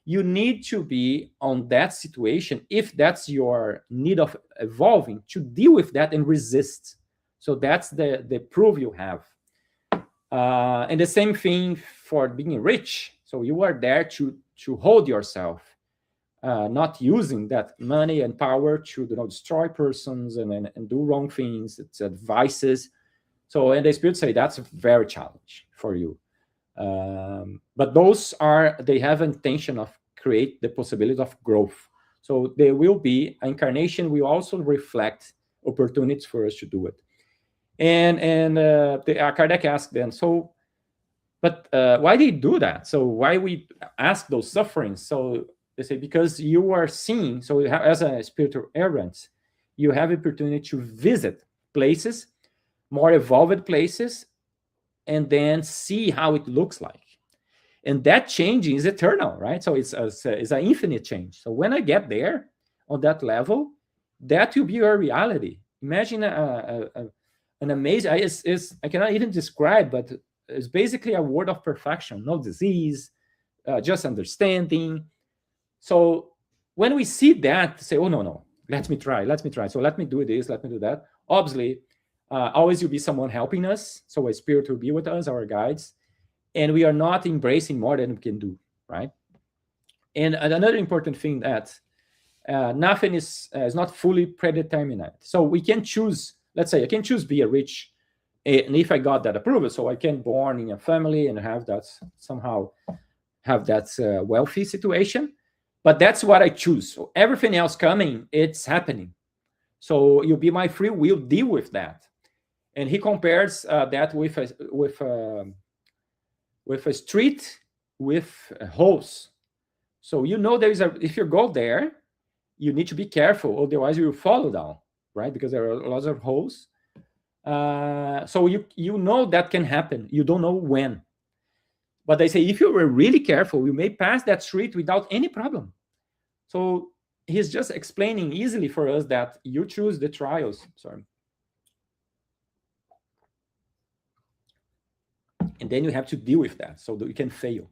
you need to be on that situation, if that's your need of evolving, to deal with that and resist. So that's the proof you have. And the same thing for being rich. So you are there to hold yourself, not using that money and power to destroy persons and do wrong things. It's vices. So, and the Spirit say that's very challenging for you. But they have intention of create the possibility of growth. So there will be incarnation will also reflect opportunities for us to do it. And Kardec asked then, so, but why they do that? So why we ask those sufferings? So they say, because you are seeing, so as a spiritual errant, you have opportunity to visit places, more evolved places, and then see how it looks like. And that changing is eternal, right? So it's an infinite change. So when I get there on that level, that will be your reality. Imagine an amazing, I cannot even describe, but it's basically a word of perfection, no disease, just understanding. So when we see that, say, oh, no, let me try. So let me do this, let me do that. Obviously, always will be someone helping us. So a spirit will be with us, our guides. And we are not embracing more than we can do, right? And another important thing that nothing is not fully predetermined. So we can choose, let's say I can choose be a rich, and if I got that approval, so I can born in a family and have that somehow have that wealthy situation, but that's what I choose. So everything else coming, it's happening. So you'll be my free will, deal with that. And he compares that with a street with holes. So there is if you go there, you need to be careful, otherwise you will fall down, right? Because there are lots of holes. So you know that can happen. You don't know when. But they say if you were really careful, you may pass that street without any problem. So he's just explaining easily for us that you choose the trials. Sorry. And then you have to deal with that so that you can fail.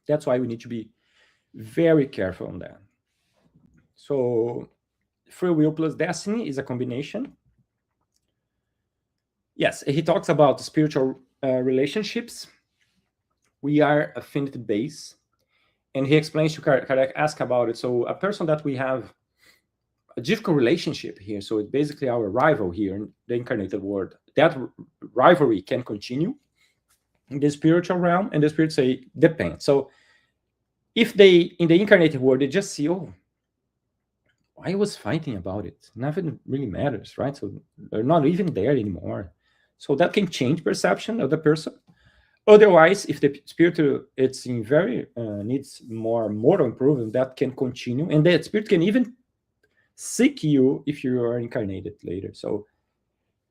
That's why we need to be very careful on that. So free will plus destiny is a combination. Yes, he talks about spiritual relationships. We are affinity based. And he explains to Kardec, ask about it. So a person that we have a difficult relationship here, so it's basically our rival here in the incarnated world, that rivalry can continue in the spiritual realm, and the spirit say, depends. So if they, in the incarnated world, they just see, oh, I was fighting about it. Nothing really matters, right? So they're not even there anymore. So that can change perception of the person. Otherwise, if the spirit it's in very needs more moral improvement, that can continue, and the spirit can even seek you if you are incarnated later. So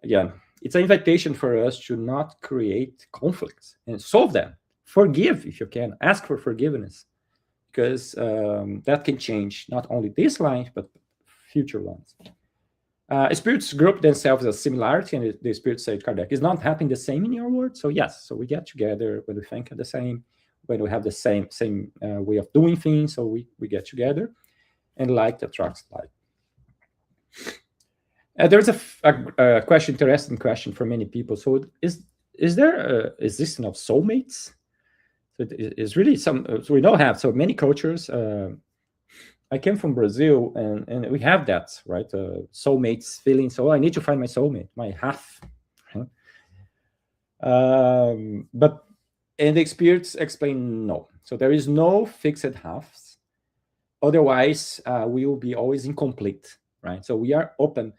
again, it's an invitation for us to not create conflicts and solve them. Forgive if you can. Ask for forgiveness, because that can change not only this life but future ones. Spirits group themselves as similarity, and the spirit said, Kardec, is not happening the same in your world. So yes, so we get together when we think the same, when we have the same way of doing things. So we get together, and like attracts like. There's a question, interesting question for many people. So is there existence of soulmates? So it is really some. So we don't have so many cultures. I came from Brazil, and we have that, right? Soulmates feeling. So I need to find my soulmate, my half. But and the spirits explain no. So there is no fixed halves. Otherwise, we will be always incomplete, right? So we are open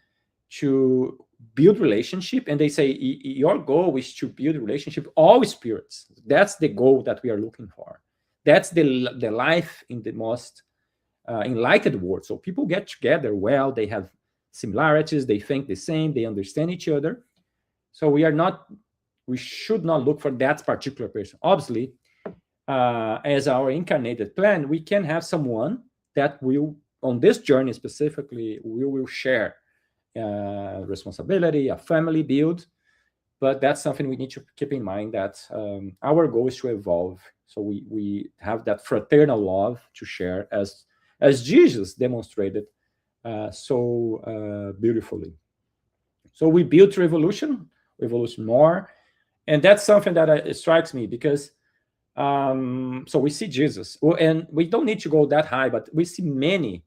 to build relationship, and they say your goal is to build relationship with all spirits. That's the goal that we are looking for. That's the life in the most enlightened world. So people get together well, they have similarities, they think the same, they understand each other. So we should not look for that particular person. Obviously, as our incarnated plan, we can have someone that will, on this journey specifically, we will share responsibility, a family build, but that's something we need to keep in mind, that our goal is to evolve. So we have that fraternal love to share as Jesus demonstrated so beautifully. So we build to evolution more, and that's something that strikes me, because so we see Jesus, and we don't need to go that high, but we see many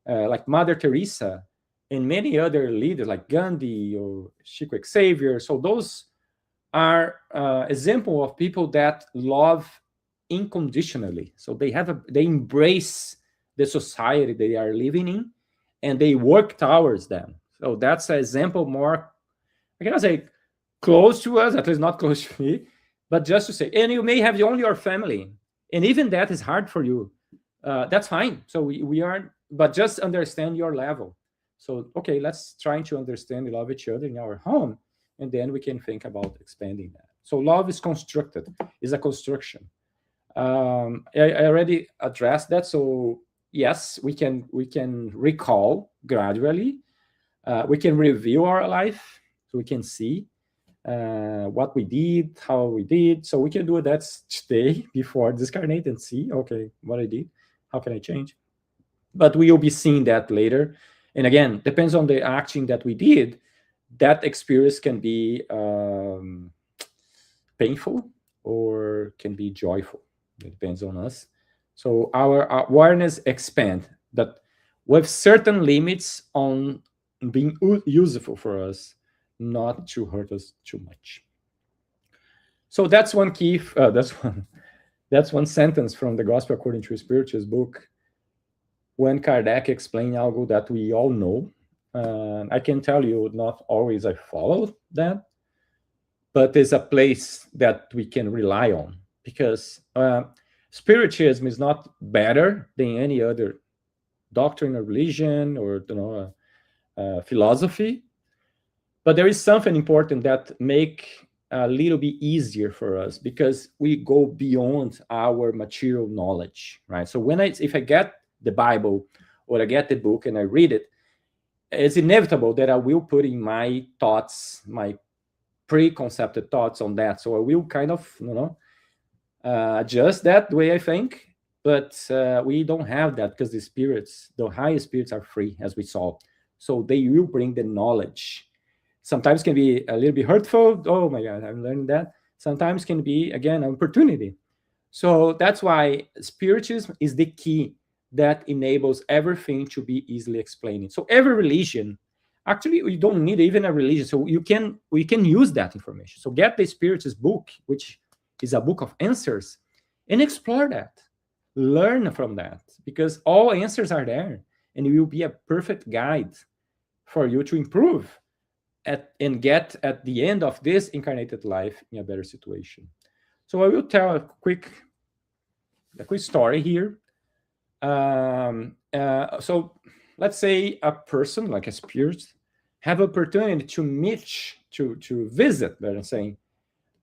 like Mother Teresa and many other leaders like Gandhi or Chico Xavier. So those are example of people that love unconditionally. So they embrace the society they are living in, and they work towards them. So that's an example more, I cannot say close to us, at least not close to me, but just to say, and you may have only your family, and even that is hard for you. That's fine. So we are, but just understand your level. So, okay, let's try to understand and love each other in our home, and then we can think about expanding that. So love is constructed, is a construction. I already addressed that. So yes, we can recall gradually. We can review our life, so we can see what we did, how we did. So we can do that today before discarnate and see, okay, what I did, how can I change? But we will be seeing that later. And again, depends on the action that we did. That experience can be painful or can be joyful. It depends on us. So our awareness expand, but with certain limits on being useful for us, not to hurt us too much. So that's one key. That's one sentence from the Gospel According to Spiritism book, when Kardec explained algo that we all know. I can tell you, not always I follow that, but there's a place that we can rely on, because Spiritism is not better than any other doctrine or religion or philosophy, but there is something important that make a little bit easier for us, because we go beyond our material knowledge, right? So if I get the Bible or I get the book and I read it, it's inevitable that I will put in my thoughts, my preconceived thoughts on that. So I will kind of, adjust that the way I think. But we don't have that, because the higher spirits are free, as we saw. So they will bring the knowledge. Sometimes can be a little bit hurtful. Oh my God, I'm learning that. Sometimes can be, again, an opportunity. So that's why Spiritism is the key that enables everything to be easily explained. So every religion, actually, we don't need even a religion. So we can use that information. So get the Spiritist book, which is a book of answers, and explore that. Learn from that, because all answers are there, and it will be a perfect guide for you to improve and get at the end of this incarnated life in a better situation. So I will tell a quick story here. So let's say a person, like a spirit, have opportunity to meet, to visit, better saying,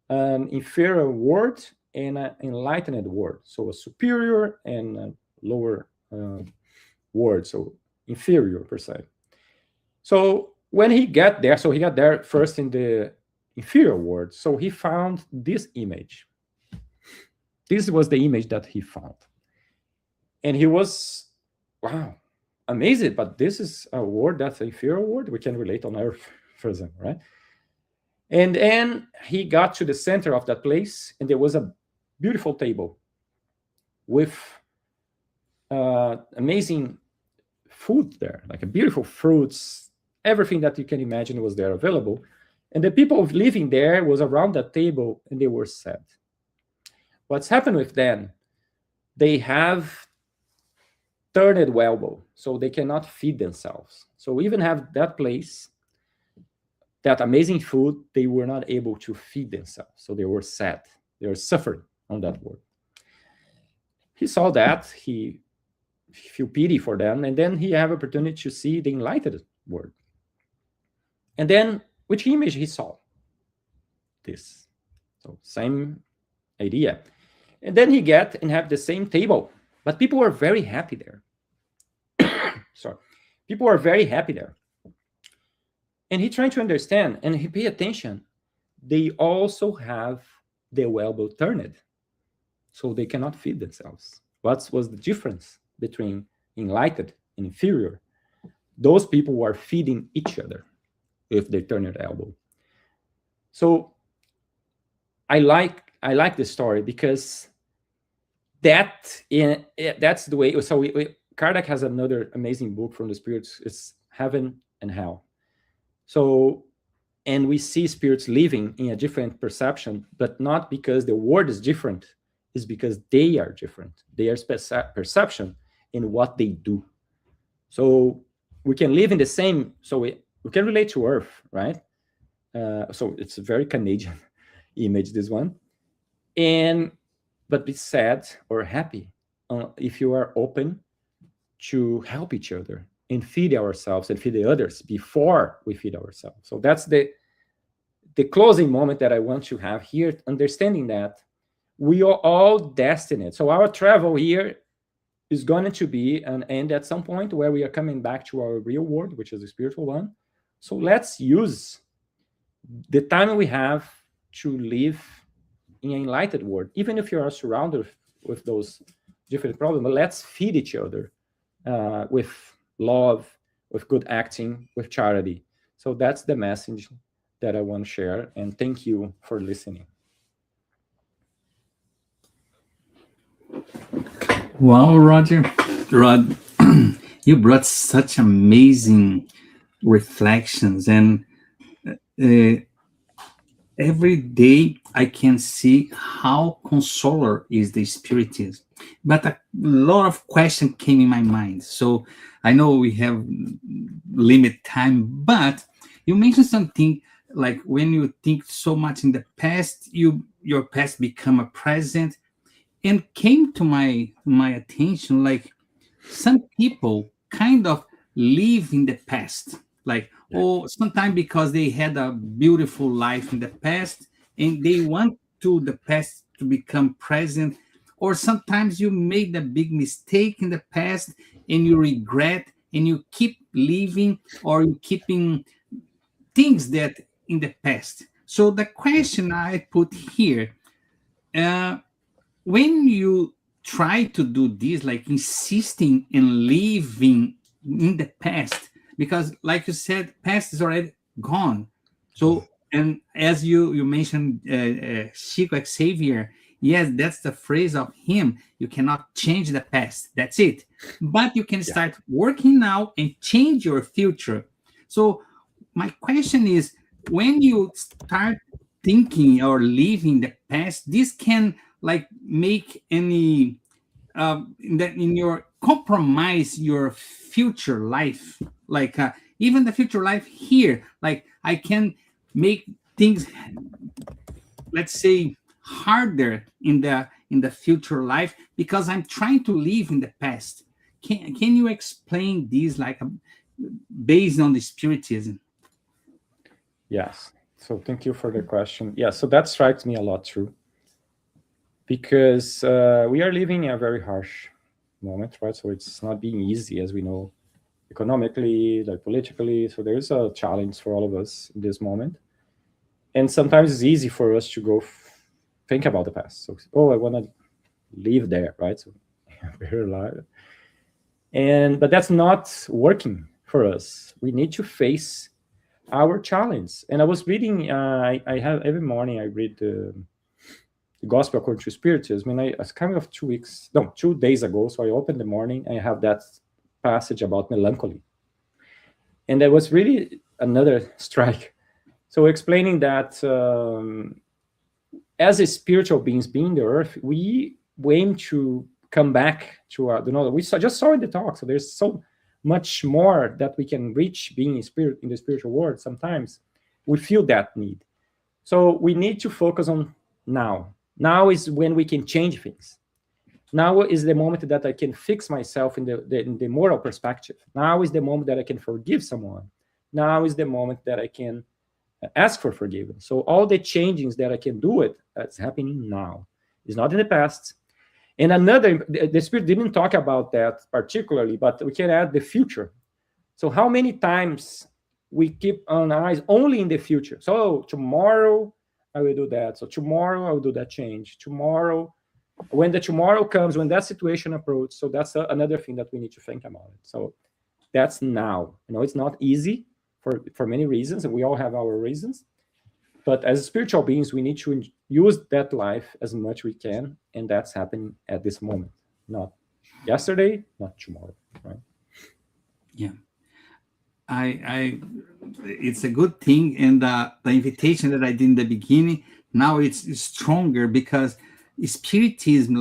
an inferior world and an enlightened world. So a superior and a lower world, so inferior per se. So when he got there, so he got there first in the inferior world. So he found this image. This was the image that he found. And he was, wow, amazing, but this is a world that's an inferior world. We can relate on Earth, for example, right? And then he got to the center of that place, and there was a beautiful table with amazing food there, like a beautiful fruits, everything that you can imagine was there available. And the people living there was around that table, and they were sad. What's happened with them? They have turned elbow, so they cannot feed themselves. So even have that place, that amazing food, they were not able to feed themselves. So they were sad. They were suffering on that world. He saw that, he feel pity for them, and then he have opportunity to see the enlightened world. And then which image he saw? This. So same idea. And then he get and have the same table, but people were very happy there. Sorry. People were very happy there. And he trying to understand, and he pay attention. They also have their elbow turned, so they cannot feed themselves. What was the difference between enlightened and inferior? Those people were feeding each other with their turned elbow. So I like this story, because that's the way. So Kardec has another amazing book from the spirits. It's Heaven and Hell. So, and we see spirits living in a different perception, but not because the world is different, it's because they are different. Their perception in what they do. So we can live in the same, so we can relate to Earth, right? So it's a very Canadian image, this one. But be sad or happy if you are open to help each other and feed ourselves and feed the others before we feed ourselves. So that's the closing moment that I want to have here, understanding that we are all destined. So our travel here is going to be an end at some point where we are coming back to our real world, which is the spiritual one. So let's use the time we have to live in an enlightened world, even if you are surrounded with those different problems. But let's feed each other with love, with good acting, with charity. So that's the message that I want to share. And thank you for listening. Wow, Rod, you brought such amazing reflections, and every day I can see how consoler is the Spiritism. But a lot of questions came in my mind. So I know we have limited time, but you mentioned something like when you think so much in the past, your past become a present, and came to my attention like some people kind of live in the past, like, oh, sometimes because they had a beautiful life in the past and they want to the past to become present, or sometimes you made a big mistake in the past and you regret and you keep living or you keeping things that in the past. So the question I put here, when you try to do this, like insisting in living in the past, because like you said, past is already gone. So, and as you mentioned, Chico Xavier, yes, that's the phrase of him. You cannot change the past. That's it. But you can start working now and change your future. So my question is, when you start thinking or living the past, this can like make any in your compromise your future life, like even the future life here, like I can make things, let's say, harder in the future life because I'm trying to live in the past. Can you explain this, like based on the Spiritism? Yes. So thank you for the question. Yeah, so that strikes me a lot too, because we are living in a very harsh moment, right? So it's not being easy, as we know, economically, like politically. So there's a challenge for all of us in this moment. And sometimes it's easy for us to go think about the past. So, oh, I want to live there, right? So very alive. But that's not working for us. We need to face our challenge. And I was reading, I have every morning I read the Gospel according to Spiritism, and I was kind of 2 days ago. So I opened the morning and I have that passage about melancholy. And that was really another strike. So explaining that as a spiritual beings being the earth, we aim to come back to our, we just saw in the talk. So there's so much more that we can reach being in spirit in the spiritual world. Sometimes we feel that need. So we need to focus on now. Now is when we can change things. Now is the moment that I can fix myself in the moral perspective. Now is the moment that I can forgive someone. Now is the moment that I can ask for forgiveness. So all the changings that I can do that's happening now. It's not in the past. And another, the Spirit didn't talk about that particularly, but we can add the future. So how many times we keep our eyes only in the future? So tomorrow I will do that. So tomorrow I will do that change. Tomorrow, when the tomorrow comes, when that situation approaches, so that's another thing that we need to think about. So that's now. It's not easy for many reasons, and we all have our reasons. But as spiritual beings, we need to use that life as much we can, and that's happening at this moment, not yesterday, not tomorrow, right? Yeah, I it's a good thing, and the invitation that I did in the beginning, now it's stronger because Spiritism,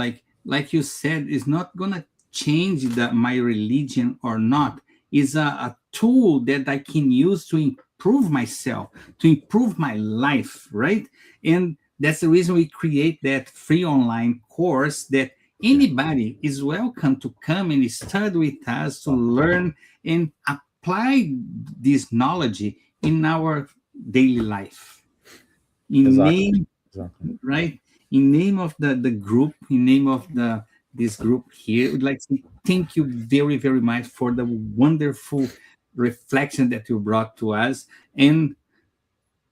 like you said, is not gonna change my religion or not. Is a tool that I can use to improve myself, to improve my life, right? And that's the reason we create that free online course that anybody is welcome to come and study with us to learn and apply this knowledge in our daily life. In Exactly. name, Exactly. right? In name of the group, in name of this group here, I would like to say thank you very, very much for the wonderful reflection that you brought to us. And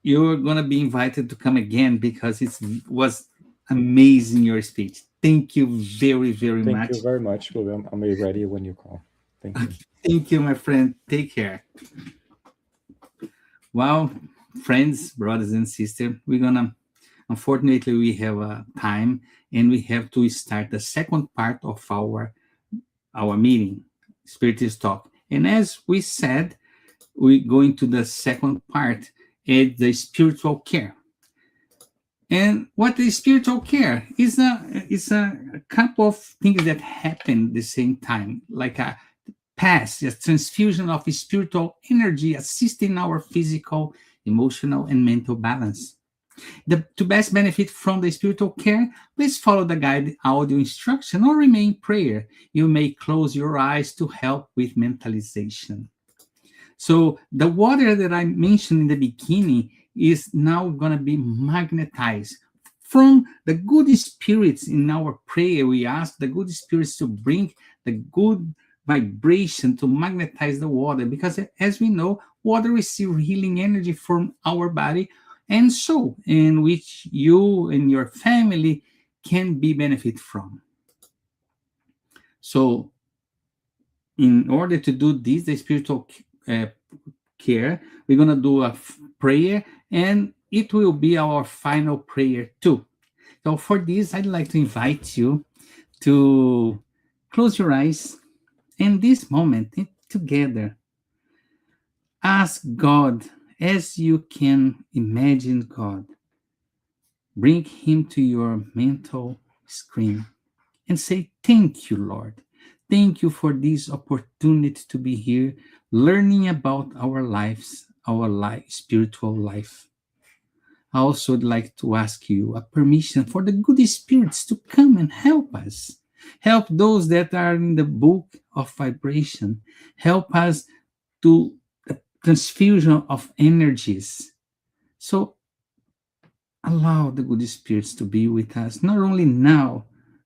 you're going to be invited to come again because it was amazing, your speech. Thank you very, very Thank you much. very much, William. I'll be ready when you call. Thank you. Thank you, my friend. Take care. Well, friends, brothers and sisters, unfortunately, we have a time and we have to start the second part of our meeting, Spiritist Talk. And as we said, we go into the second part, the spiritual care. And what is spiritual care is a couple of things that happen at the same time, like a transfusion of spiritual energy assisting our physical, emotional, and mental balance. To best benefit from the spiritual care, please follow the guide audio instruction or remain in prayer. You may close your eyes to help with mentalization. So the water that I mentioned in the beginning is now going to be magnetized from the good spirits in our prayer. We ask the good spirits to bring the good vibration to magnetize the water, because as we know, water receives healing energy from our body, and so in which you and your family can be benefit from. So in order to do this, the spiritual care, we're going to do a prayer, and it will be our final prayer too. So for this, I'd like to invite you to close your eyes, and this moment together, ask God as you can imagine God. Bring him to your mental screen and say, thank you, Lord. Thank you for this opportunity to be here, learning about our lives, our spiritual life. I also would like to ask you a permission for the good spirits to come and help us. Help those that are in the book of vibration. Help us to the transfusion of energies. So allow the good spirits to be with us, not only now,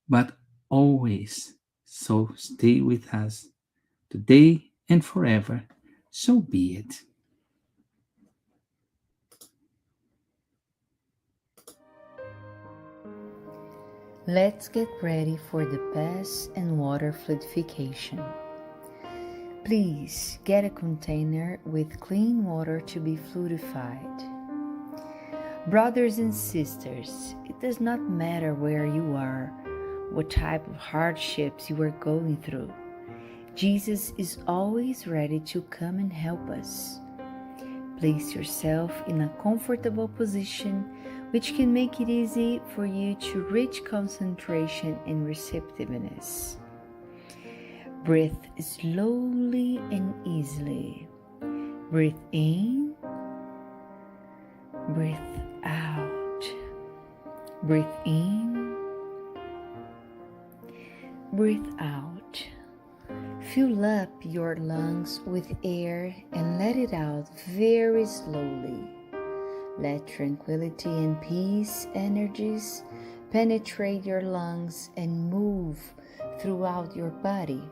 but always. So stay with us today and forever. So be it. Let's get ready for the pass and water fluidification. Please get a container with clean water to be fluidified. Brothers and sisters, it does not matter where you are, what type of hardships you are going through. Jesus is always ready to come and help us. Place yourself in a comfortable position which can make it easy for you to reach concentration and receptiveness. Breathe slowly and easily. Breathe in, breathe out. Breathe in, breathe out. Fill up your lungs with air and let it out very slowly. Let tranquility and peace energies penetrate your lungs and move throughout your body.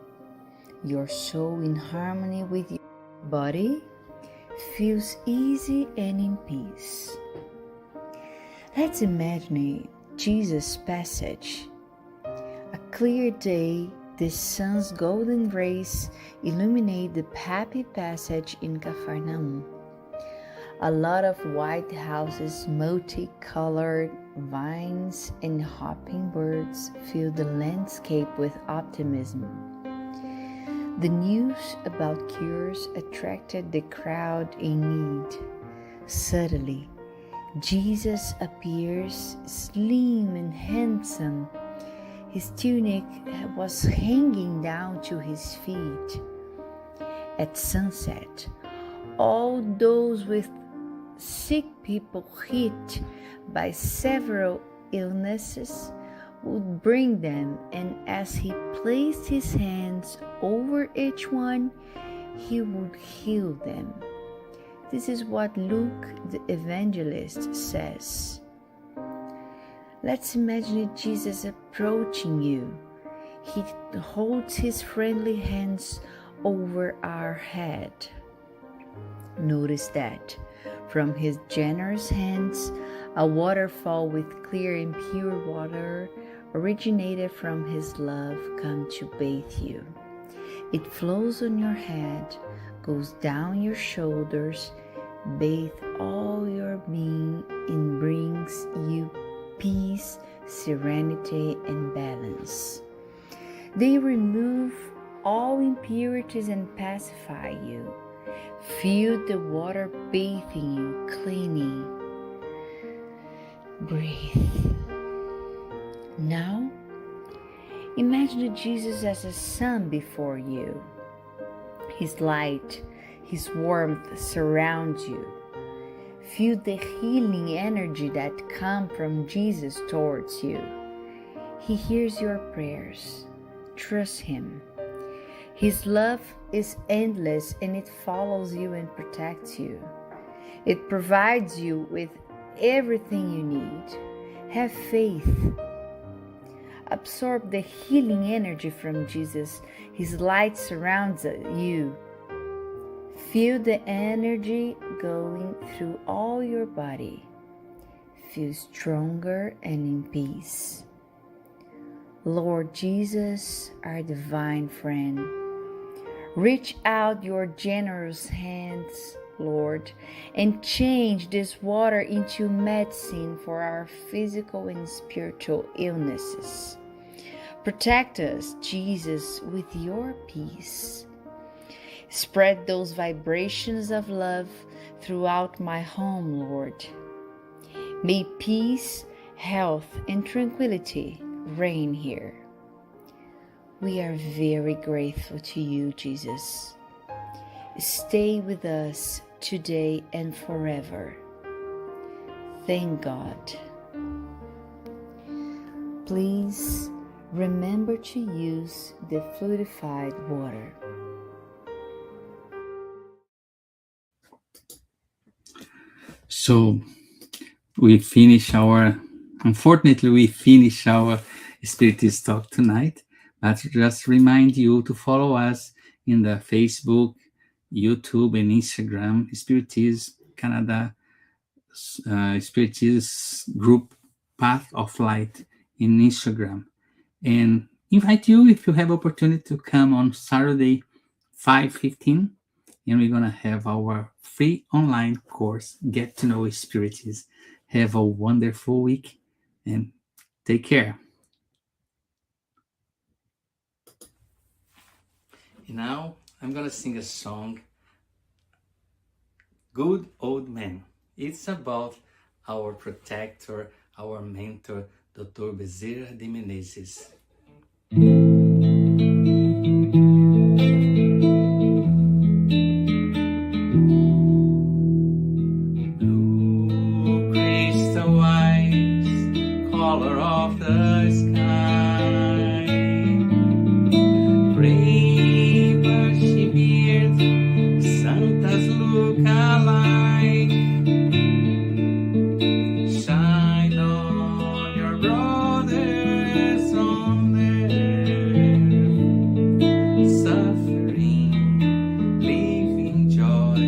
Your soul in harmony with your body feels easy and in peace. Let's imagine Jesus' passage. A clear day, the sun's golden rays illuminate the happy passage in Capharnaum. A lot of white houses, multicolored vines, and hopping birds fill the landscape with optimism. The news about cures attracted the crowd in need. Suddenly, Jesus appears slim and handsome. His tunic was hanging down to his feet. At sunset, all those with sick people hit by several illnesses would bring them, and as he placed his hands over each one, he would heal them. This is what Luke the evangelist says. Let's imagine Jesus approaching you. He holds his friendly hands over our head. Notice that from his generous hands, a waterfall with clear and pure water originated from his love come to bathe you. It flows on your head, goes down your shoulders, bathe all your being, and brings you peace, serenity, and balance. They remove all impurities and pacify you. Feel the water bathing you, cleaning. Breathe. Now, imagine Jesus as a sun before you. His light, his warmth surrounds you. Feel the healing energy that comes from Jesus towards you. He hears your prayers. Trust him. His love is endless and it follows you and protects you. It provides you with everything you need. Have faith. Absorb the healing energy from Jesus. His light surrounds you. Feel the energy going through all your body. Feel stronger and in peace. Lord Jesus, our divine friend, reach out your generous hands, Lord, and change this water into medicine for our physical and spiritual illnesses. Protect us, Jesus, with your peace. Spread those vibrations of love throughout my home, Lord. May peace, health, and tranquility reign here. We are very grateful to you, Jesus. Stay with us today and forever. Thank God. Please remember to use the fluidified water. So unfortunately we finish our Spiritist talk tonight, but just remind you to follow us in the Facebook, YouTube, and Instagram, Spiritist Canada, Spiritist group Path of Light in Instagram. And invite you, if you have opportunity, to come on Saturday, 5:15, and we're going to have our free online course, Get to Know Spiritists. Have a wonderful week and take care. And now I'm going to sing a song, Good Old Man. It's about our protector, our mentor, Dr. Bezerra de Menezes. Blue crystal eyes, color of the sky, gray bushy beard, Santa's look alike. Shine on your brothers on earth, suffering, living joy,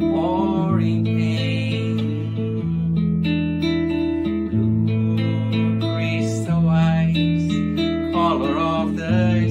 or in pain. Blue crystal eyes, color of the